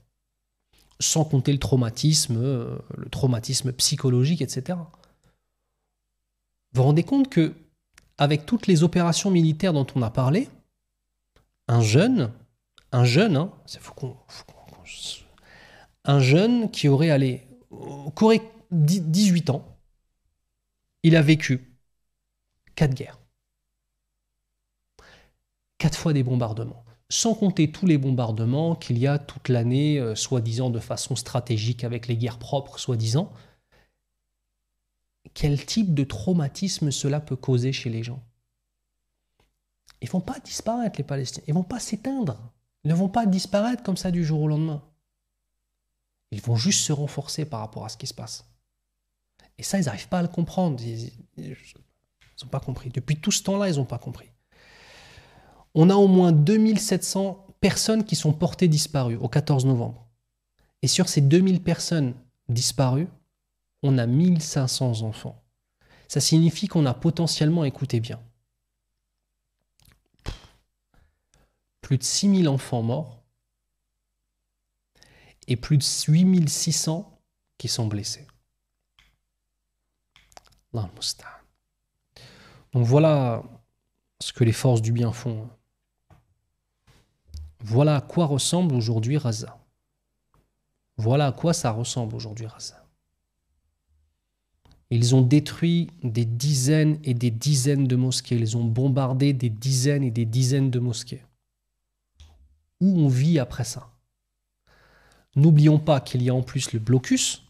Sans compter le traumatisme psychologique, etc. Vous vous rendez compte que, avec toutes les opérations militaires dont on a parlé, un jeune, un jeune qui aurait 18 ans, il a vécu 4 guerres, 4 fois des bombardements, sans compter tous les bombardements qu'il y a toute l'année, soi-disant de façon stratégique avec les guerres propres, soi-disant. Quel type de traumatisme cela peut causer chez les gens? Ils ne vont pas disparaître, les Palestiniens. Ils ne vont pas s'éteindre. Ils ne vont pas disparaître comme ça du jour au lendemain. Ils vont juste se renforcer par rapport à ce qui se passe. Et ça, ils n'arrivent pas à le comprendre. Ils n'ont pas compris. Depuis tout ce temps-là, ils n'ont pas compris. On a au moins 2700 personnes qui sont portées disparues au 14 novembre. Et sur ces 2000 personnes disparues, on a 1500 enfants. Ça signifie qu'on a potentiellement, écoutez bien, plus de 6000 enfants morts et plus de 8600 qui sont blessés. Donc voilà ce que les forces du bien font. Voilà à quoi ressemble aujourd'hui Gaza. Voilà à quoi ça ressemble aujourd'hui Gaza. Ils ont détruit des dizaines et des dizaines de mosquées. Ils ont bombardé des dizaines et des dizaines de mosquées. Où on vit après ça? N'oublions pas qu'il y a en plus le blocus.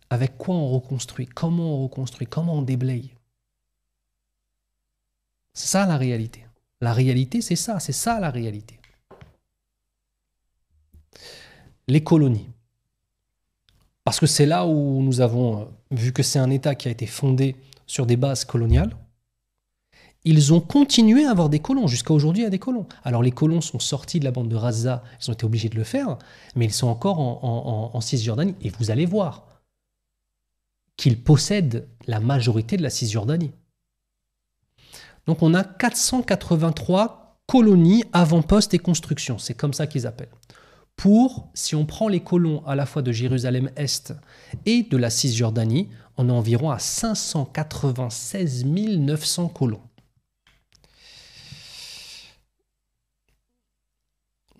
Avec quoi on reconstruit? Comment on déblaye? C'est ça la réalité. La réalité, c'est ça la réalité. Les colonies. Parce que c'est là où nous avons, vu que c'est un État qui a été fondé sur des bases coloniales, ils ont continué à avoir des colons. Jusqu'à aujourd'hui, il y a des colons. Alors les colons sont sortis de la bande de Gaza, ils ont été obligés de le faire, mais ils sont encore en Cisjordanie. Et vous allez voir qu'ils possèdent la majorité de la Cisjordanie. Donc on a 483 colonies, avant-postes et constructions. C'est comme ça qu'ils appellent. Si on prend les colons à la fois de Jérusalem-Est et de la Cisjordanie, on est environ à 596 900 colons.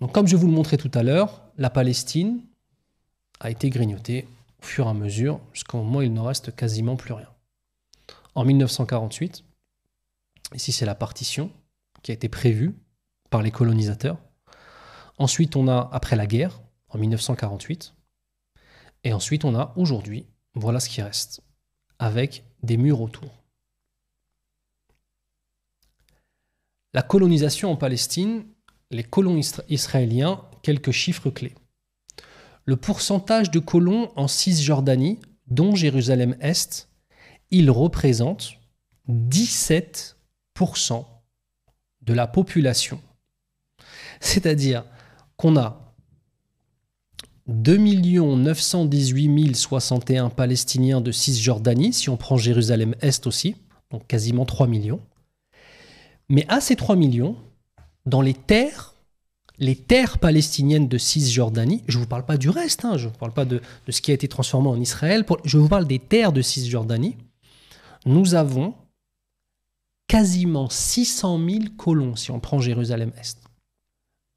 Donc, comme je vous le montrais tout à l'heure, la Palestine a été grignotée au fur et à mesure, jusqu'au moment où il ne reste quasiment plus rien. En 1948, ici c'est la partition qui a été prévue par les colonisateurs. Ensuite, on a, après la guerre, en 1948, et ensuite on a aujourd'hui, voilà ce qui reste, avec des murs autour. La colonisation en Palestine, les colons israéliens, quelques chiffres clés. Le pourcentage de colons en Cisjordanie, dont Jérusalem-Est, il représente 17% de la population. C'est-à-dire qu'on a 2 918 061 Palestiniens de Cisjordanie, si on prend Jérusalem-Est aussi, donc quasiment 3 millions. Mais à ces 3 millions, dans les terres palestiniennes de Cisjordanie, je ne vous parle pas du reste, je ne vous parle pas de ce qui a été transformé en Israël, je vous parle des terres de Cisjordanie, nous avons quasiment 600 000 colons, si on prend Jérusalem-Est.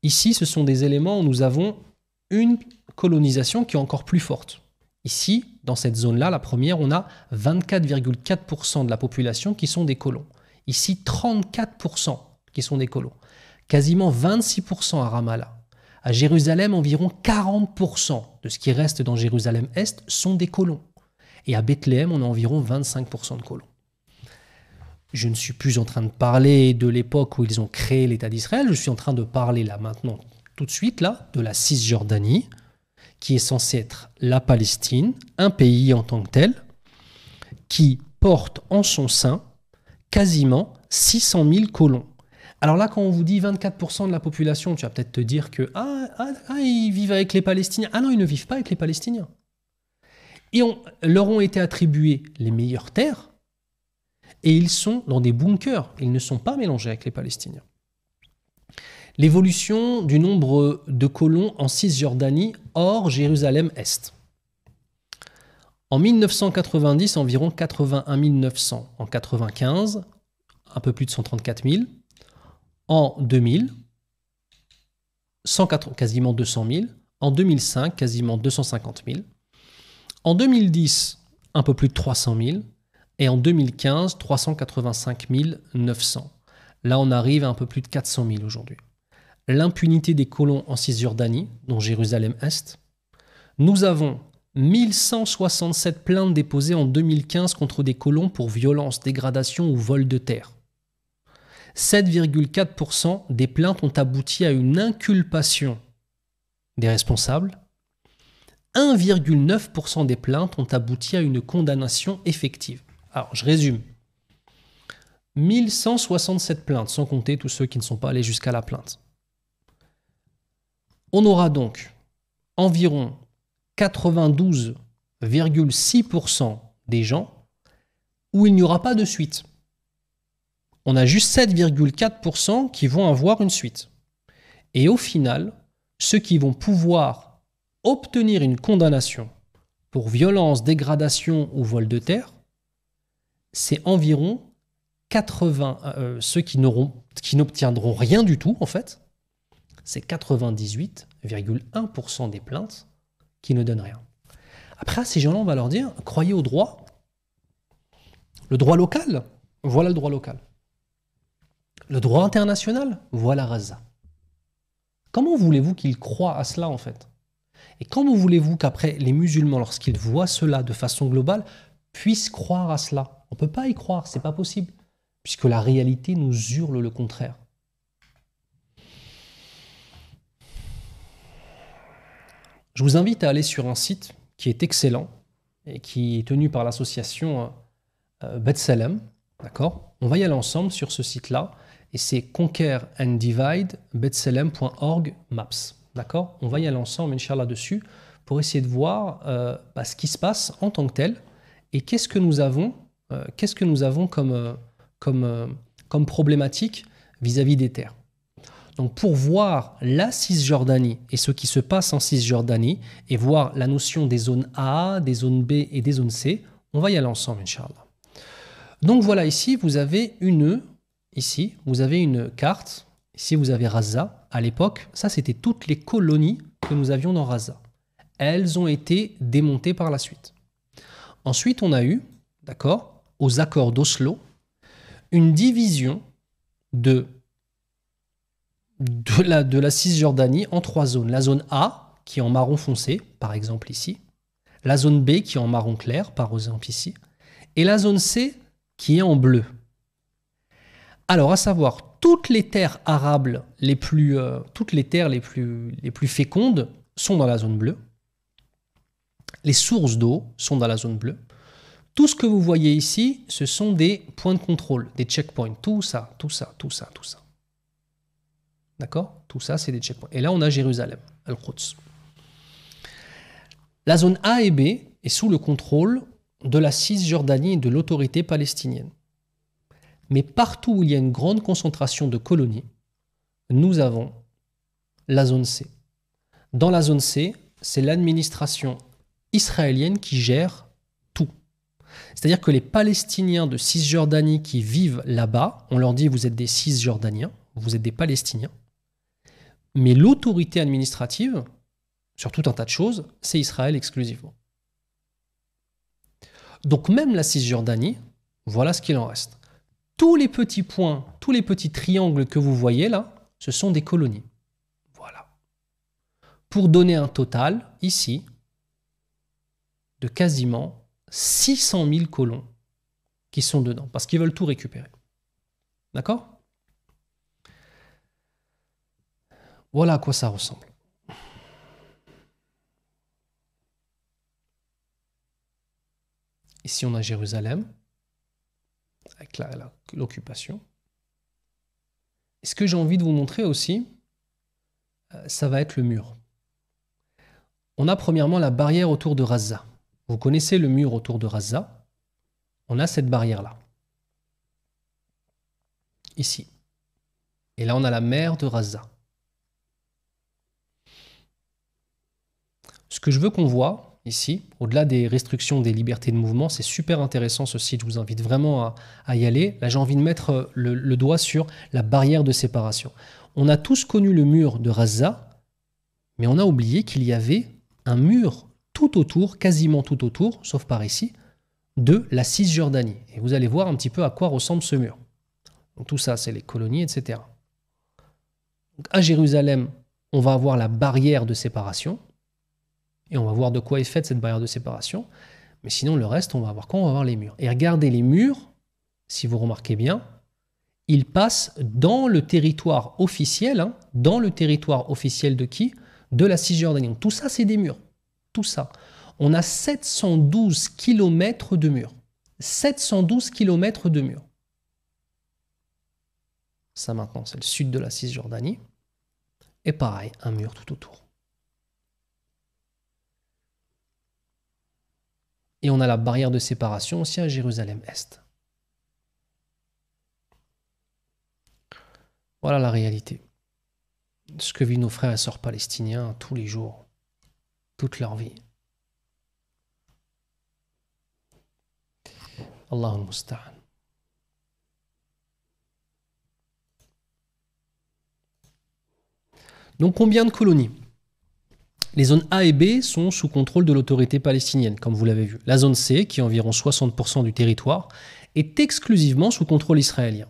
Ici, ce sont des éléments où nous avons une colonisation qui est encore plus forte. Ici, dans cette zone-là, la première, on a 24,4% de la population qui sont des colons. Ici, 34% qui sont des colons. Quasiment 26% à Ramallah. À Jérusalem, environ 40% de ce qui reste dans Jérusalem-Est sont des colons. Et à Bethléem, on a environ 25% de colons. Je ne suis plus en train de parler de l'époque où ils ont créé l'État d'Israël, je suis en train de parler là maintenant, tout de suite là, de la Cisjordanie, qui est censée être la Palestine, un pays en tant que tel, qui porte en son sein quasiment 600 000 colons. Alors là, quand on vous dit 24% de la population, tu vas peut-être te dire que ils vivent avec les Palestiniens. Ah non, ils ne vivent pas avec les Palestiniens. Et leur ont été attribuées les meilleures terres, et ils sont dans des bunkers. Ils ne sont pas mélangés avec les Palestiniens. L'évolution du nombre de colons en Cisjordanie hors Jérusalem-Est. En 1990, environ 81 900. En 1995, un peu plus de 134 000. En 2000, quasiment 200 000. En 2005, quasiment 250 000. En 2010, un peu plus de 300 000. Et en 2015, 385 900. Là, on arrive à un peu plus de 400 000 aujourd'hui. L'impunité des colons en Cisjordanie, dont Jérusalem-Est. Nous avons 1167 plaintes déposées en 2015 contre des colons pour violence, dégradation ou vol de terre. 7,4% des plaintes ont abouti à une inculpation des responsables. 1,9% des plaintes ont abouti à une condamnation effective. Alors, je résume. 1167 plaintes, sans compter tous ceux qui ne sont pas allés jusqu'à la plainte. On aura donc environ 92,6% des gens où il n'y aura pas de suite. On a juste 7,4% qui vont avoir une suite. Et au final, ceux qui vont pouvoir obtenir une condamnation pour violence, dégradation ou vol de terre, c'est environ 80, ceux qui n'obtiendront rien du tout, en fait, c'est 98,1% des plaintes qui ne donnent rien. Après, à ces gens-là, on va leur dire, croyez au droit. Le droit local, voilà le droit local. Le droit international, voilà Gaza. Comment voulez-vous qu'ils croient à cela, en fait? Et comment voulez-vous qu'après, les musulmans, lorsqu'ils voient cela de façon globale, puissent croire à cela? On ne peut pas y croire, c'est pas possible, puisque la réalité nous hurle le contraire. Je vous invite à aller sur un site qui est excellent et qui est tenu par l'association B'Tselem. D'accord? On va y aller ensemble sur ce site-là et c'est Conquer and Divide b'tselem.org maps. D'accord? On va y aller ensemble, Inch'Allah, dessus pour essayer de voir ce qui se passe en tant que tel et qu'est-ce que nous avons comme problématique vis-à-vis des terres. Donc pour voir la Cisjordanie et ce qui se passe en Cisjordanie et voir la notion des zones A, des zones B et des zones C, on va y aller ensemble, Inch'Allah. Donc voilà, ici vous avez une carte, ici vous avez Gaza. À l'époque, ça c'était toutes les colonies que nous avions dans Gaza. Elles ont été démontées par la suite. Ensuite, on a eu, d'accord, aux accords d'Oslo, une division de la Cisjordanie en 3 zones. La zone A, qui est en marron foncé, par exemple ici. La zone B, qui est en marron clair, par exemple ici. Et la zone C, qui est en bleu. Alors, à savoir, toutes les terres arables les plus fécondes sont dans la zone bleue. Les sources d'eau sont dans la zone bleue. Tout ce que vous voyez ici, ce sont des points de contrôle, des checkpoints. Tout ça. D'accord? Tout ça, c'est des checkpoints. Et là, on a Jérusalem, Al-Quds. La zone A et B est sous le contrôle de la Cisjordanie et de l'autorité palestinienne. Mais partout où il y a une grande concentration de colonies, nous avons la zone C. Dans la zone C, c'est l'administration israélienne qui gère tout. C'est-à-dire que les Palestiniens de Cisjordanie qui vivent là-bas, on leur dit vous êtes des Cisjordaniens, vous êtes des Palestiniens, mais l'autorité administrative, sur tout un tas de choses, c'est Israël exclusivement. Donc même la Cisjordanie, voilà ce qu'il en reste. Tous les petits points, tous les petits triangles que vous voyez là, ce sont des colonies. Voilà. Pour donner un total, ici, de quasiment 600 000 colons qui sont dedans, parce qu'ils veulent tout récupérer. D'accord ? Voilà à quoi ça ressemble. Ici, on a Jérusalem, avec l'occupation. Et ce que j'ai envie de vous montrer aussi, ça va être le mur. On a premièrement la barrière autour de Gaza. Vous connaissez le mur autour de Gaza. On a cette barrière-là. Ici. Et là, on a la mer de Gaza. Ce que je veux qu'on voit ici, au-delà des restrictions des libertés de mouvement, c'est super intéressant ce site, je vous invite vraiment à y aller. Là, j'ai envie de mettre le doigt sur la barrière de séparation. On a tous connu le mur de Gaza, Mais on a oublié qu'il y avait un mur tout autour, quasiment tout autour, sauf par ici, de la Cisjordanie. Et vous allez voir un petit peu à quoi ressemble ce mur. Donc tout ça, c'est les colonies, etc. Donc à Jérusalem, on va avoir la barrière de séparation. Et on va voir de quoi est faite cette barrière de séparation. Mais sinon, le reste, on va voir quoi? On va voir les murs. Et regardez les murs, si vous remarquez bien, ils passent dans le territoire officiel. Dans le territoire officiel de qui? De la Cisjordanie. Donc tout ça, c'est des murs. Tout ça. On a 712 kilomètres de murs. 712 kilomètres de murs. Ça maintenant, c'est le sud de la Cisjordanie. Et pareil, un mur tout autour. Et on a la barrière de séparation aussi à Jérusalem-Est. Voilà la réalité. Ce que vivent nos frères et sœurs palestiniens tous les jours, toute leur vie. Allahul Musta'an. Donc combien de colonies? Les zones A et B sont sous contrôle de l'autorité palestinienne, comme vous l'avez vu. La zone C, qui est environ 60% du territoire, est exclusivement sous contrôle israélien.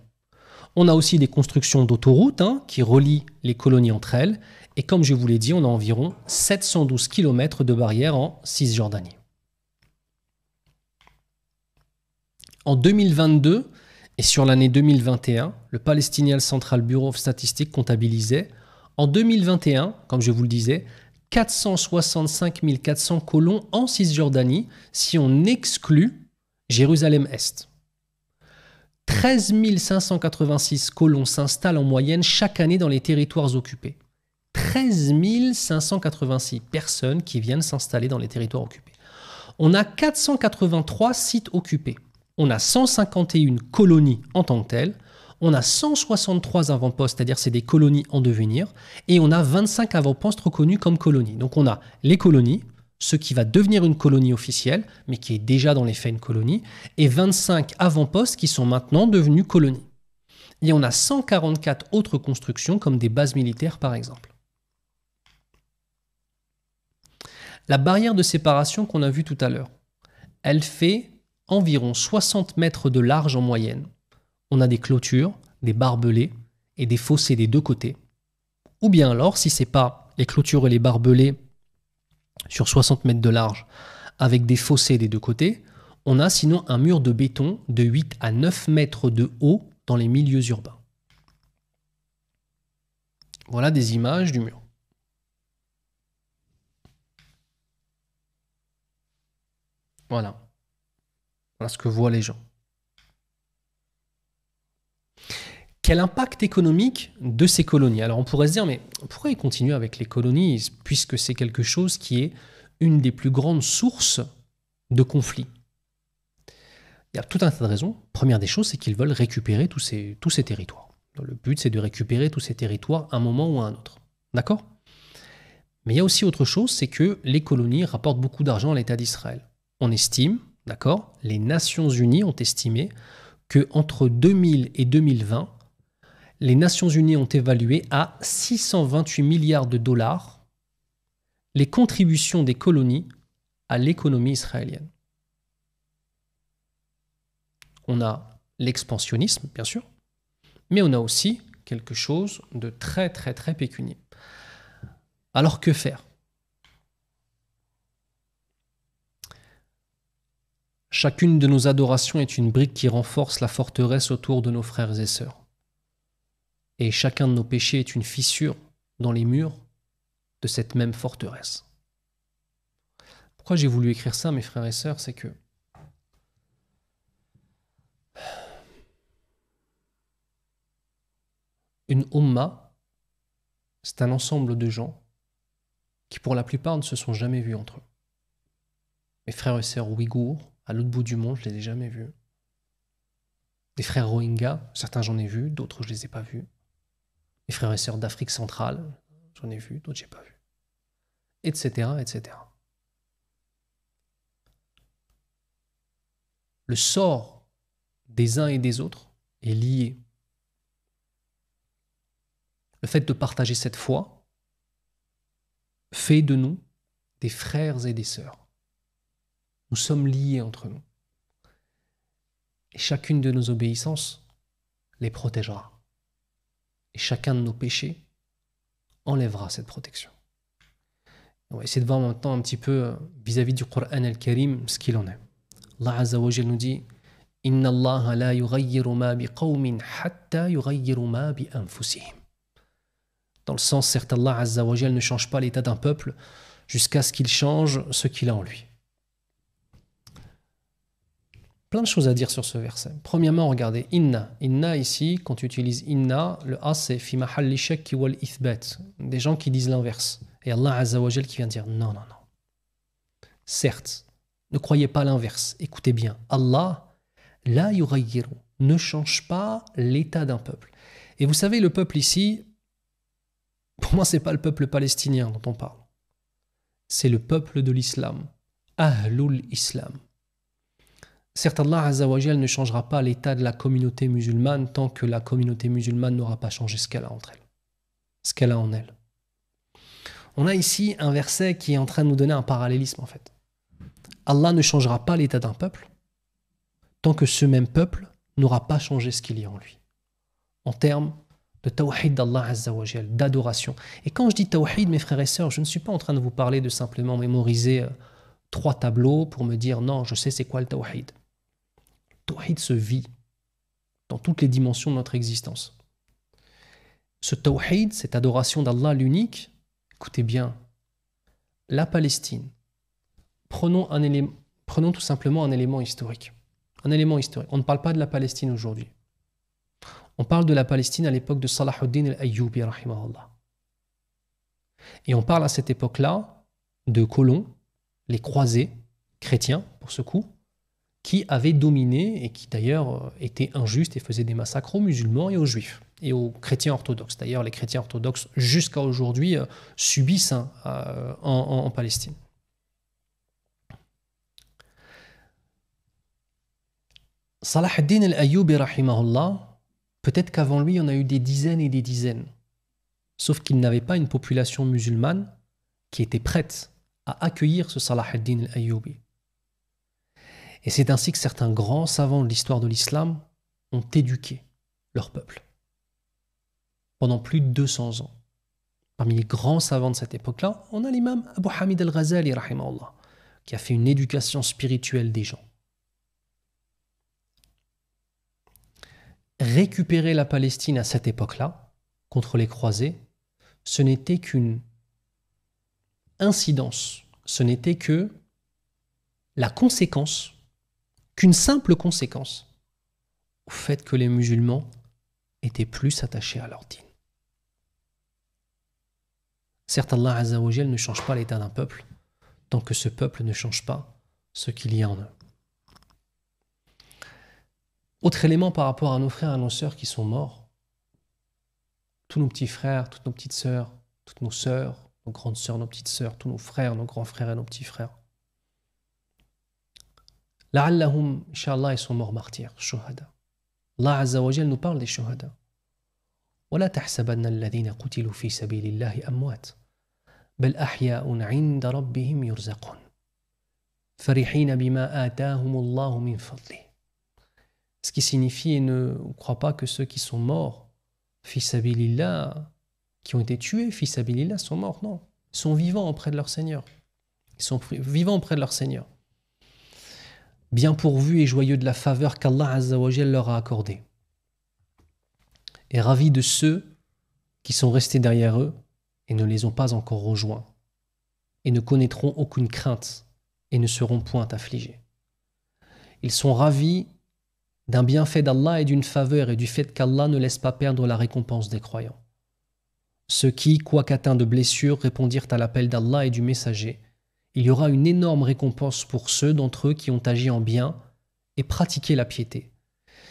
On a aussi des constructions d'autoroutes qui relient les colonies entre elles. Et comme je vous l'ai dit, on a environ 712 km de barrières en Cisjordanie. En 2022 et sur l'année 2021, le Palestinian Central Bureau of Statistics comptabilisait, en 2021, comme je vous le disais, 465 400 colons en Cisjordanie si on exclut Jérusalem-Est. 13 586 colons s'installent en moyenne chaque année dans les territoires occupés. 13 586 personnes qui viennent s'installer dans les territoires occupés. On a 483 sites occupés. On a 151 colonies en tant que telles. On a 163 avant-postes, c'est-à-dire c'est des colonies en devenir. Et on a 25 avant-postes reconnus comme colonies. Donc on a les colonies, ce qui va devenir une colonie officielle, mais qui est déjà dans les faits une colonie, et 25 avant-postes qui sont maintenant devenus colonies. Et on a 144 autres constructions, comme des bases militaires par exemple. La barrière de séparation qu'on a vue tout à l'heure, elle fait environ 60 mètres de large en moyenne. On a des clôtures, des barbelés et des fossés des deux côtés. Ou bien alors, si ce n'est pas les clôtures et les barbelés sur 60 mètres de large avec des fossés des deux côtés, on a sinon un mur de béton de 8 à 9 mètres de haut dans les milieux urbains. Voilà des images du mur. Voilà. Voilà ce que voient les gens. Quel impact économique de ces colonies? Alors on pourrait se dire, mais pourquoi ils continuent avec les colonies puisque c'est quelque chose qui est une des plus grandes sources de conflits? Il y a tout un tas de raisons. Première des choses, c'est qu'ils veulent récupérer tous ces territoires. Le but, c'est de récupérer tous ces territoires à un moment ou à un autre. D'accord? Mais il y a aussi autre chose, c'est que les colonies rapportent beaucoup d'argent à l'État d'Israël. On estime, d'accord, les Nations Unies ont estimé qu'entre 2000 et 2020, les Nations Unies ont évalué à 628 milliards de dollars les contributions des colonies à l'économie israélienne. On a l'expansionnisme, bien sûr, mais on a aussi quelque chose de très, très, très pécunier. Alors que faire? Chacune de nos adorations est une brique qui renforce la forteresse autour de nos frères et sœurs. Et chacun de nos péchés est une fissure dans les murs de cette même forteresse. Pourquoi j'ai voulu écrire ça, mes frères et sœurs, c'est que une Ummah, c'est un ensemble de gens qui, pour la plupart, ne se sont jamais vus entre eux. Mes frères et sœurs ouïghours, à l'autre bout du monde, je ne les ai jamais vus. Des frères Rohingyas, certains j'en ai vus, d'autres je ne les ai pas vus. Mes frères et sœurs d'Afrique centrale, j'en ai vu, d'autres je n'ai pas vu. Etc., etc. Le sort des uns et des autres est lié. Le fait de partager cette foi fait de nous des frères et des sœurs. Nous sommes liés entre nous. Et chacune de nos obéissances les protégera. Et chacun de nos péchés enlèvera cette protection. On va essayer de voir maintenant un petit peu vis-à-vis du Coran al-Karim ce qu'il en est. Allah Azza wa Jalla nous dit Inna Allah la yughayyiru ma biqawmin hatta yughayyiru ma bi anfusihim. Dans le sens, certes, Allah Azza wa Jalla ne change pas l'état d'un peuple jusqu'à ce qu'il change ce qu'il a en lui. Plein de choses à dire sur ce verset. Premièrement, regardez, inna. Inna ici, quand tu utilises inna, le a c'est fi mahalli shakki wal ithbat. Des gens qui disent l'inverse. Et Allah Azza wa Jalla qui vient dire non, non, non. Certes, ne croyez pas l'inverse. Écoutez bien, Allah, la yughayyiru, ne change pas l'état d'un peuple. Et vous savez, le peuple ici, pour moi, c'est pas le peuple palestinien dont on parle. C'est le peuple de l'islam. Ahlul Islam. Certes, Allah Azza wa Jalla ne changera pas l'état de la communauté musulmane tant que la communauté musulmane n'aura pas changé ce qu'elle a entre elle, ce qu'elle a en elle. On a ici un verset qui est en train de nous donner un parallélisme en fait. Allah ne changera pas l'état d'un peuple tant que ce même peuple n'aura pas changé ce qu'il y a en lui. En termes de tawhid d'Allah Azza wa Jalla, d'adoration. Et quand je dis tawhid, mes frères et sœurs, je ne suis pas en train de vous parler de simplement mémoriser 3 tableaux pour me dire non, je sais c'est quoi le tawhid. Le tawhid se vit dans toutes les dimensions de notre existence. Ce tawhid, cette adoration d'Allah l'unique, écoutez bien, la Palestine, prenons tout simplement un élément historique. Un élément historique. On ne parle pas de la Palestine aujourd'hui. On parle de la Palestine à l'époque de Salah ad-Din al-Ayyubi, rahimahullah. Et on parle à cette époque-là de colons, les croisés, chrétiens pour ce coup, qui avaient dominé et qui d'ailleurs étaient injustes et faisaient des massacres aux musulmans et aux juifs et aux chrétiens orthodoxes. D'ailleurs, les chrétiens orthodoxes, jusqu'à aujourd'hui, subissent en Palestine. Salah ad-Din al-Ayyubi, rahimahullah, peut-être qu'avant lui, on a eu des dizaines et des dizaines. Sauf qu'il n'avait pas une population musulmane qui était prête à accueillir ce Salah ad-Din al-Ayyubi. Et c'est ainsi que certains grands savants de l'histoire de l'islam ont éduqué leur peuple pendant plus de 200 ans. Parmi les grands savants de cette époque-là, on a l'imam Abu Hamid al-Ghazali, rahimahullah, qui a fait une éducation spirituelle des gens. Récupérer la Palestine à cette époque-là, contre les croisés, ce n'était qu'une incidence, ce n'était que la conséquence, qu'une simple conséquence au fait que les musulmans étaient plus attachés à leur dîn. Certes, Allah Azza wa Jal ne change pas l'état d'un peuple tant que ce peuple ne change pas ce qu'il y a en eux. Autre élément par rapport à nos frères et nos sœurs qui sont morts, tous nos petits frères, toutes nos petites sœurs, toutes nos sœurs, nos grandes sœurs, nos petites sœurs, tous nos frères, nos grands frères et nos petits frères. La'allahum, Inch'Allah, ils sont morts martyrs, shuhada. Allah Azza wa Jal nous parle des shuhada. ولا تحسبن الذين قتلوا في سبيل الله أموات بل أحياء عند ربهم يرزقون فرحين بما آتاهم الله من فضله. Ce qui signifie, et ne crois pas que ceux qui sont morts, fi sabilillah, qui ont été tués, fi sabilillah, sont morts, non. Ils sont vivants auprès de leur Seigneur. Ils sont vivants auprès de leur Seigneur. Bien pourvus et joyeux de la faveur qu'Allah Azza wa Jal leur a accordée. Et ravis de ceux qui sont restés derrière eux et ne les ont pas encore rejoints, et ne connaîtront aucune crainte et ne seront point affligés. Ils sont ravis d'un bienfait d'Allah et d'une faveur et du fait qu'Allah ne laisse pas perdre la récompense des croyants. Ceux qui, quoiqu'atteints de blessures, répondirent à l'appel d'Allah et du messager, il y aura une énorme récompense pour ceux d'entre eux qui ont agi en bien et pratiqué la piété.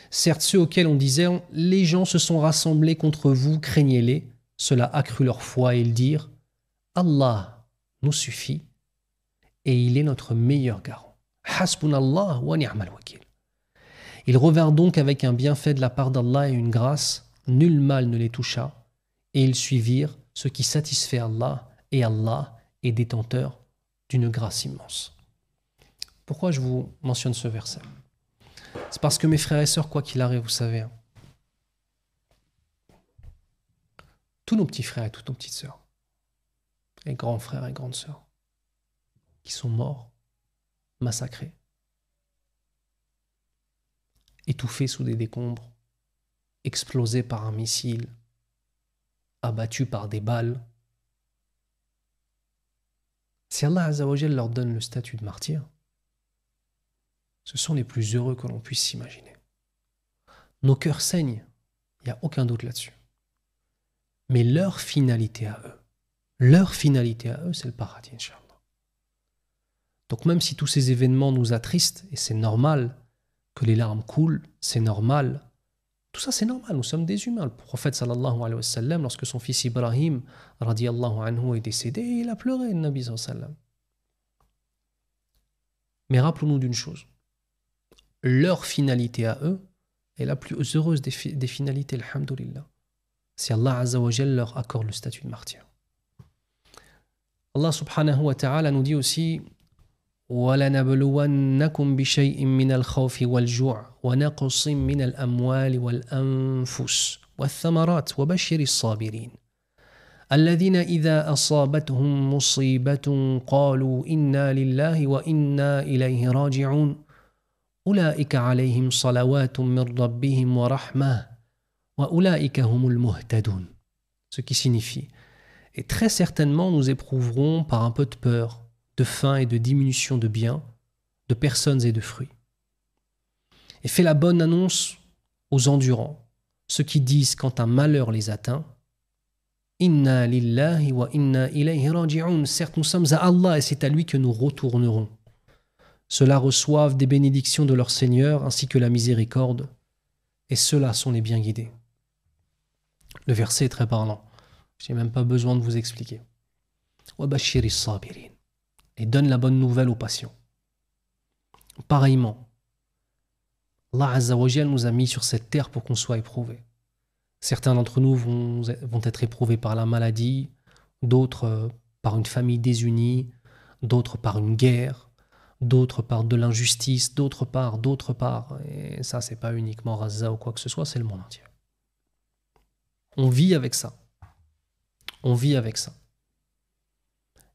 Certes, ceux auxquels on disait « Les gens se sont rassemblés contre vous, craignez-les », cela accrut leur foi et ils dirent « Allah nous suffit et il est notre meilleur garant. Hasbunallah wa ni'mal wakil ». Ils revinrent donc avec un bienfait de la part d'Allah et une grâce, nul mal ne les toucha, et ils suivirent ce qui satisfait Allah, et Allah et détenteur d'une grâce immense. Pourquoi je vous mentionne ce verset? C'est parce que mes frères et sœurs, quoi qu'il arrive, vous savez, hein, tous nos petits frères et toutes nos petites sœurs, et grands frères et grandes sœurs, qui sont morts, massacrés, étouffés sous des décombres, explosés par un missile, abattus par des balles. Si Allah Azza wa Jal leur donne le statut de martyr, ce sont les plus heureux que l'on puisse s'imaginer. Nos cœurs saignent, il n'y a aucun doute là-dessus. Mais leur finalité à eux, c'est le paradis, Inch'Allah. Donc même si tous ces événements nous attristent, et c'est normal que les larmes coulent, c'est normal, tout ça c'est normal, nous sommes des humains. Le prophète sallallahu alayhi wa sallam, lorsque son fils Ibrahim radiyallahu anhu est décédé, il a pleuré, le Nabi sallallahu alayhi wa sallam. Mais rappelons-nous d'une chose, leur finalité à eux est la plus heureuse des finalités, alhamdulillah. Si Allah Azza wa Jal leur accorde le statut de martyr. Allah subhanahu wa ta'ala nous dit aussi وَلَنَبْلُوَنَّكُمْ بِشَيْءٍ مِّنَ الْخَوْفِ وَالْجُوعِ وَنَقْصٍ مِّنَ الْأَمْوَالِ وَالْأَنفُسِ وَالثَّمَرَاتِ وَبَشِّرِ الصَّابِرِينَ الَّذِينَ إِذَا أَصَابَتْهُم مُّصِيبَةٌ قَالُوا إِنَّا لِلَّهِ وَإِنَّا إِلَيْهِ راجعون أُولَئِكَ عَلَيْهِمْ صَلَوَاتٌ مِّن رَّبِّهِمْ وَرَحْمَةٌ وَأُولَئِكَ هُمُ الْمُهْتَدُونَ. Ce qui signifie, et très certainement nous éprouverons par un peu de peur, de faim et de diminution de biens, de personnes et de fruits. Et fais la bonne annonce aux endurants, ceux qui disent quand un malheur les atteint, Inna lillahi wa inna ilayhi raji'un. Certes, nous sommes à Allah et c'est à lui que nous retournerons. Ceux-là reçoivent des bénédictions de leur Seigneur ainsi que la miséricorde, et ceux-là sont les bien guidés. Le verset est très parlant. Je n'ai même pas besoin de vous expliquer. Wa bashiri sabirin. Et donne la bonne nouvelle aux patients. Pareillement, Allah Azza wa Jal nous a mis sur cette terre pour qu'on soit éprouvés. Certains d'entre nous vont être éprouvés par la maladie, d'autres par une famille désunie, d'autres par une guerre, d'autres par de l'injustice, d'autres par. Et ça, c'est pas uniquement Gaza ou quoi que ce soit, c'est le monde entier. On vit avec ça.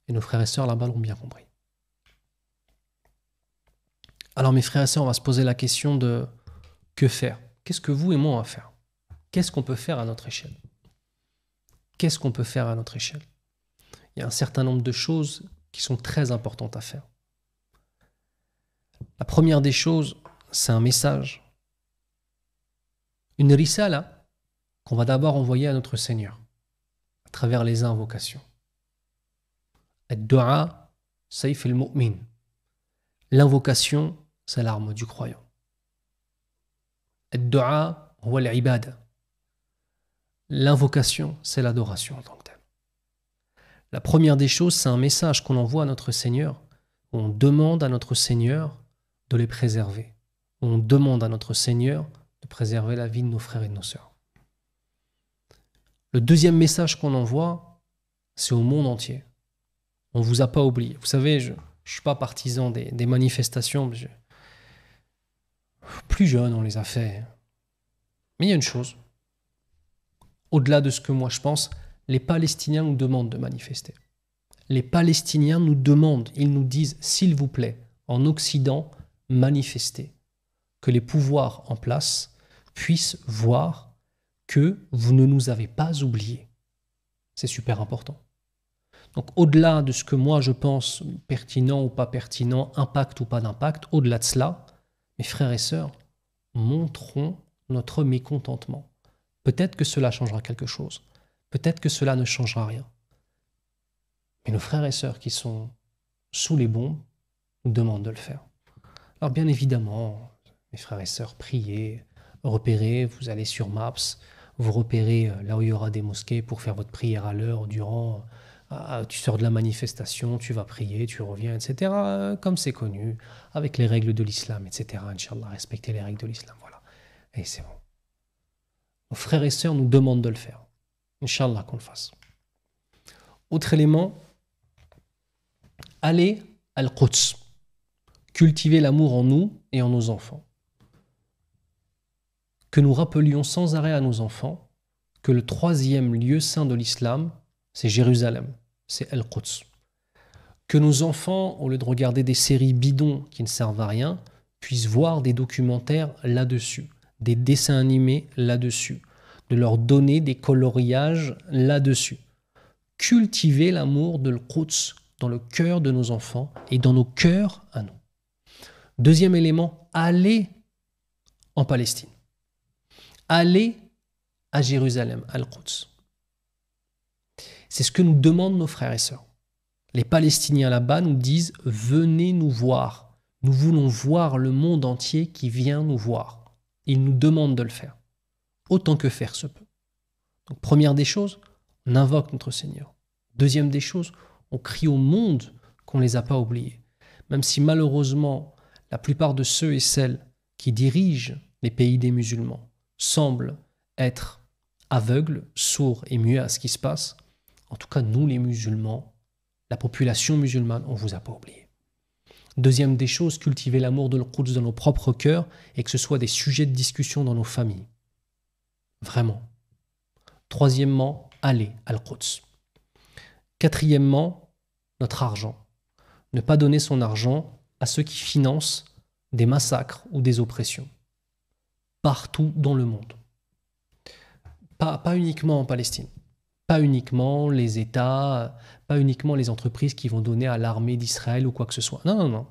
Et nos frères et sœurs là-bas l'ont bien compris. Alors mes frères et sœurs, on va se poser la question de que faire? Qu'est-ce que vous et moi on va faire? Qu'est-ce qu'on peut faire à notre échelle? Il y a un certain nombre de choses qui sont très importantes à faire. La première des choses, c'est un message. Une risala qu'on va d'abord envoyer à notre Seigneur à travers les invocations. Ad-du'a sayf al-mu'min. L'invocation, c'est l'arme du croyant. Ad-du'a huwa al-ibada. L'invocation, c'est l'adoration en tant que telle. La première des choses, c'est un message qu'on envoie à notre Seigneur. On demande à notre Seigneur de les préserver. On demande à notre Seigneur de préserver la vie de nos frères et de nos sœurs. Le deuxième message qu'on envoie, c'est au monde entier. On ne vous a pas oublié. Vous savez, je ne suis pas partisan des manifestations. Plus jeune, on les a fait. Mais il y a une chose. Au-delà de ce que moi je pense, les Palestiniens nous demandent de manifester. Les Palestiniens nous demandent, ils nous disent, s'il vous plaît, en Occident, manifestez. Que les pouvoirs en place puissent voir que vous ne nous avez pas oubliés. C'est super important. Donc au-delà de ce que moi je pense pertinent ou pas pertinent, impact ou pas d'impact, au-delà de cela, mes frères et sœurs, montrons notre mécontentement. Peut-être que cela changera quelque chose. Peut-être que cela ne changera rien. Mais nos frères et sœurs qui sont sous les bombes nous demandent de le faire. Alors bien évidemment, mes frères et sœurs, priez, repérez, vous allez sur Maps, vous repérez là où il y aura des mosquées pour faire votre prière à l'heure durant... tu sors de la manifestation, tu vas prier, tu reviens, etc. Comme c'est connu, avec les règles de l'islam, etc. Inch'Allah, respectez les règles de l'islam, voilà. Et c'est bon. Nos frères et sœurs nous demandent de le faire. Inch'Allah qu'on le fasse. Autre élément, Allez al-Quds. Cultivez l'amour en nous et en nos enfants. Que nous rappelions sans arrêt à nos enfants que le troisième lieu saint de l'islam, c'est Jérusalem, c'est al-Quds. Que nos enfants, au lieu de regarder des séries bidons qui ne servent à rien, puissent voir des documentaires là-dessus, des dessins animés là-dessus, de leur donner des coloriages là-dessus. Cultiver l'amour de l'Quds dans le cœur de nos enfants et dans nos cœurs à nous. Deuxième élément, aller en Palestine. Aller à Jérusalem, al-Quds. C'est ce que nous demandent nos frères et sœurs. Les Palestiniens là-bas nous disent « Venez nous voir. Nous voulons voir le monde entier qui vient nous voir. » Ils nous demandent de le faire, autant que faire se peut. Donc, première des choses, on invoque notre Seigneur. Deuxième des choses, on crie au monde qu'on ne les a pas oubliés. Même si malheureusement, la plupart de ceux et celles qui dirigent les pays des musulmans semblent être aveugles, sourds et muets à ce qui se passe, en tout cas nous les musulmans, la population musulmane, on ne vous a pas oublié. Deuxième des choses, cultiver l'amour de l'Quds dans nos propres cœurs et que ce soit des sujets de discussion dans nos familles. Vraiment. Troisièmement, aller à l'Quds. Quatrièmement, notre argent. Ne pas donner son argent à ceux qui financent des massacres ou des oppressions. Partout dans le monde. Pas uniquement en Palestine. Pas uniquement les États, pas uniquement les entreprises qui vont donner à l'armée d'Israël ou quoi que ce soit. Non, non, non.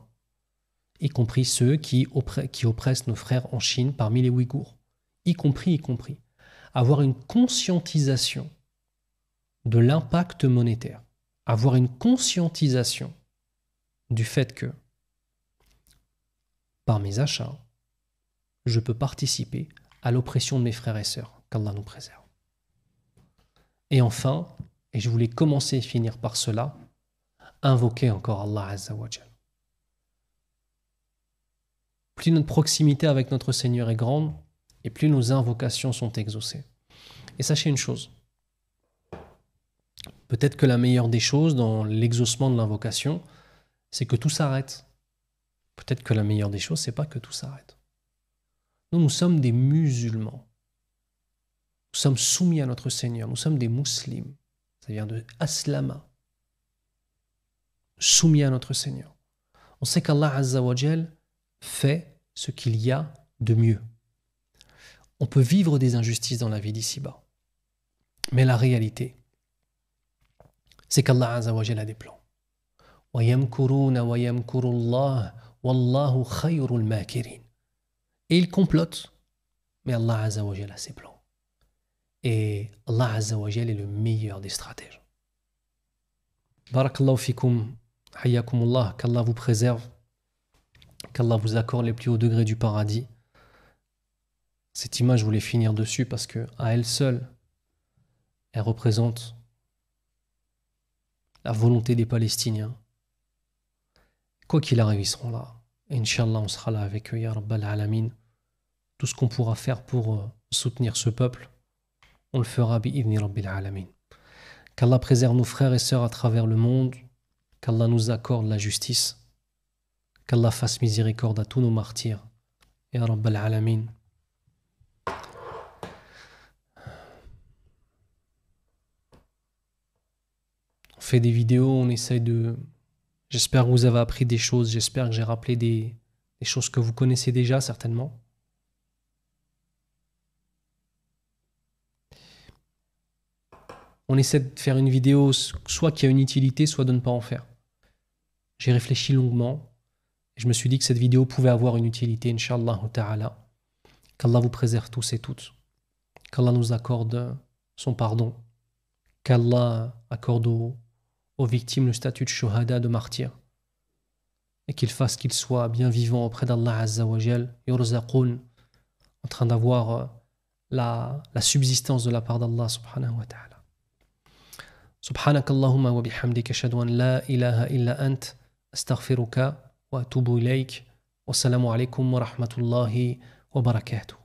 Y compris ceux qui oppressent nos frères en Chine parmi les Ouïghours. Y compris. Avoir une conscientisation de l'impact monétaire. Avoir une conscientisation du fait que, par mes achats, je peux participer à l'oppression de mes frères et sœurs. Qu'Allah nous préserve. Et enfin, et je voulais commencer et finir par cela, invoquer encore Allah Azza wa Jal. Plus notre proximité avec notre Seigneur est grande, et plus nos invocations sont exaucées. Et sachez une chose, peut-être que la meilleure des choses dans l'exaucement de l'invocation, c'est que tout s'arrête. Peut-être que la meilleure des choses, c'est pas que tout s'arrête. Nous sommes des musulmans. Nous sommes soumis à notre Seigneur. Nous sommes des musulmans. Ça vient de aslama. Soumis à notre Seigneur. On sait qu'Allah Azza wa Jal fait ce qu'il y a de mieux. On peut vivre des injustices dans la vie d'ici-bas. Mais la réalité, c'est qu'Allah Azza wa Jal a des plans. وَيَمْكُرُونَ وَيَمْكُرُ اللَّهُ وَاللَّهُ خَيْرُ الْمَاكِرِينَ. Et ils complotent, mais Allah Azza wa Jal a ses plans. Et Allah Azza wa Jal est le meilleur des stratèges. Barakallahu fikum, hayyakumullah, qu'Allah vous préserve, qu'Allah vous accorde les plus hauts degrés du paradis. Cette image, je voulais finir dessus parce que à elle seule, elle représente la volonté des Palestiniens. Quoi qu'il arrive, ils seront là. Et Inch'Allah, on sera là avec eux, Ya Rabbal Alamin. Tout ce qu'on pourra faire pour soutenir ce peuple, on le fera bi'idhni Rabbil Alamin. Qu'Allah préserve nos frères et sœurs à travers le monde, qu'Allah nous accorde la justice, qu'Allah fasse miséricorde à tous nos martyrs. Ya Rabbal Alamin. On fait des vidéos, on essaye de... J'espère que vous avez appris des choses, j'espère que j'ai rappelé des choses que vous connaissez déjà certainement. On essaie de faire une vidéo soit qui a une utilité, soit de ne pas en faire. J'ai réfléchi longuement et je me suis dit que cette vidéo pouvait avoir une utilité, Inch'Allah ta'ala. Qu'Allah vous préserve tous et toutes. Qu'Allah nous accorde son pardon. Qu'Allah accorde aux victimes le statut de shuhada, de martyr. Et qu'il fasse qu'ils soient bien vivants auprès d'Allah Azza wa Jal, yurzaqun, en train d'avoir la subsistance de la part d'Allah subhanahu wa ta'ala. سبحانك اللهم وبحمدك أشهد أن لا إله إلا أنت أستغفرك وأتوب إليك والسلام عليكم ورحمة الله وبركاته.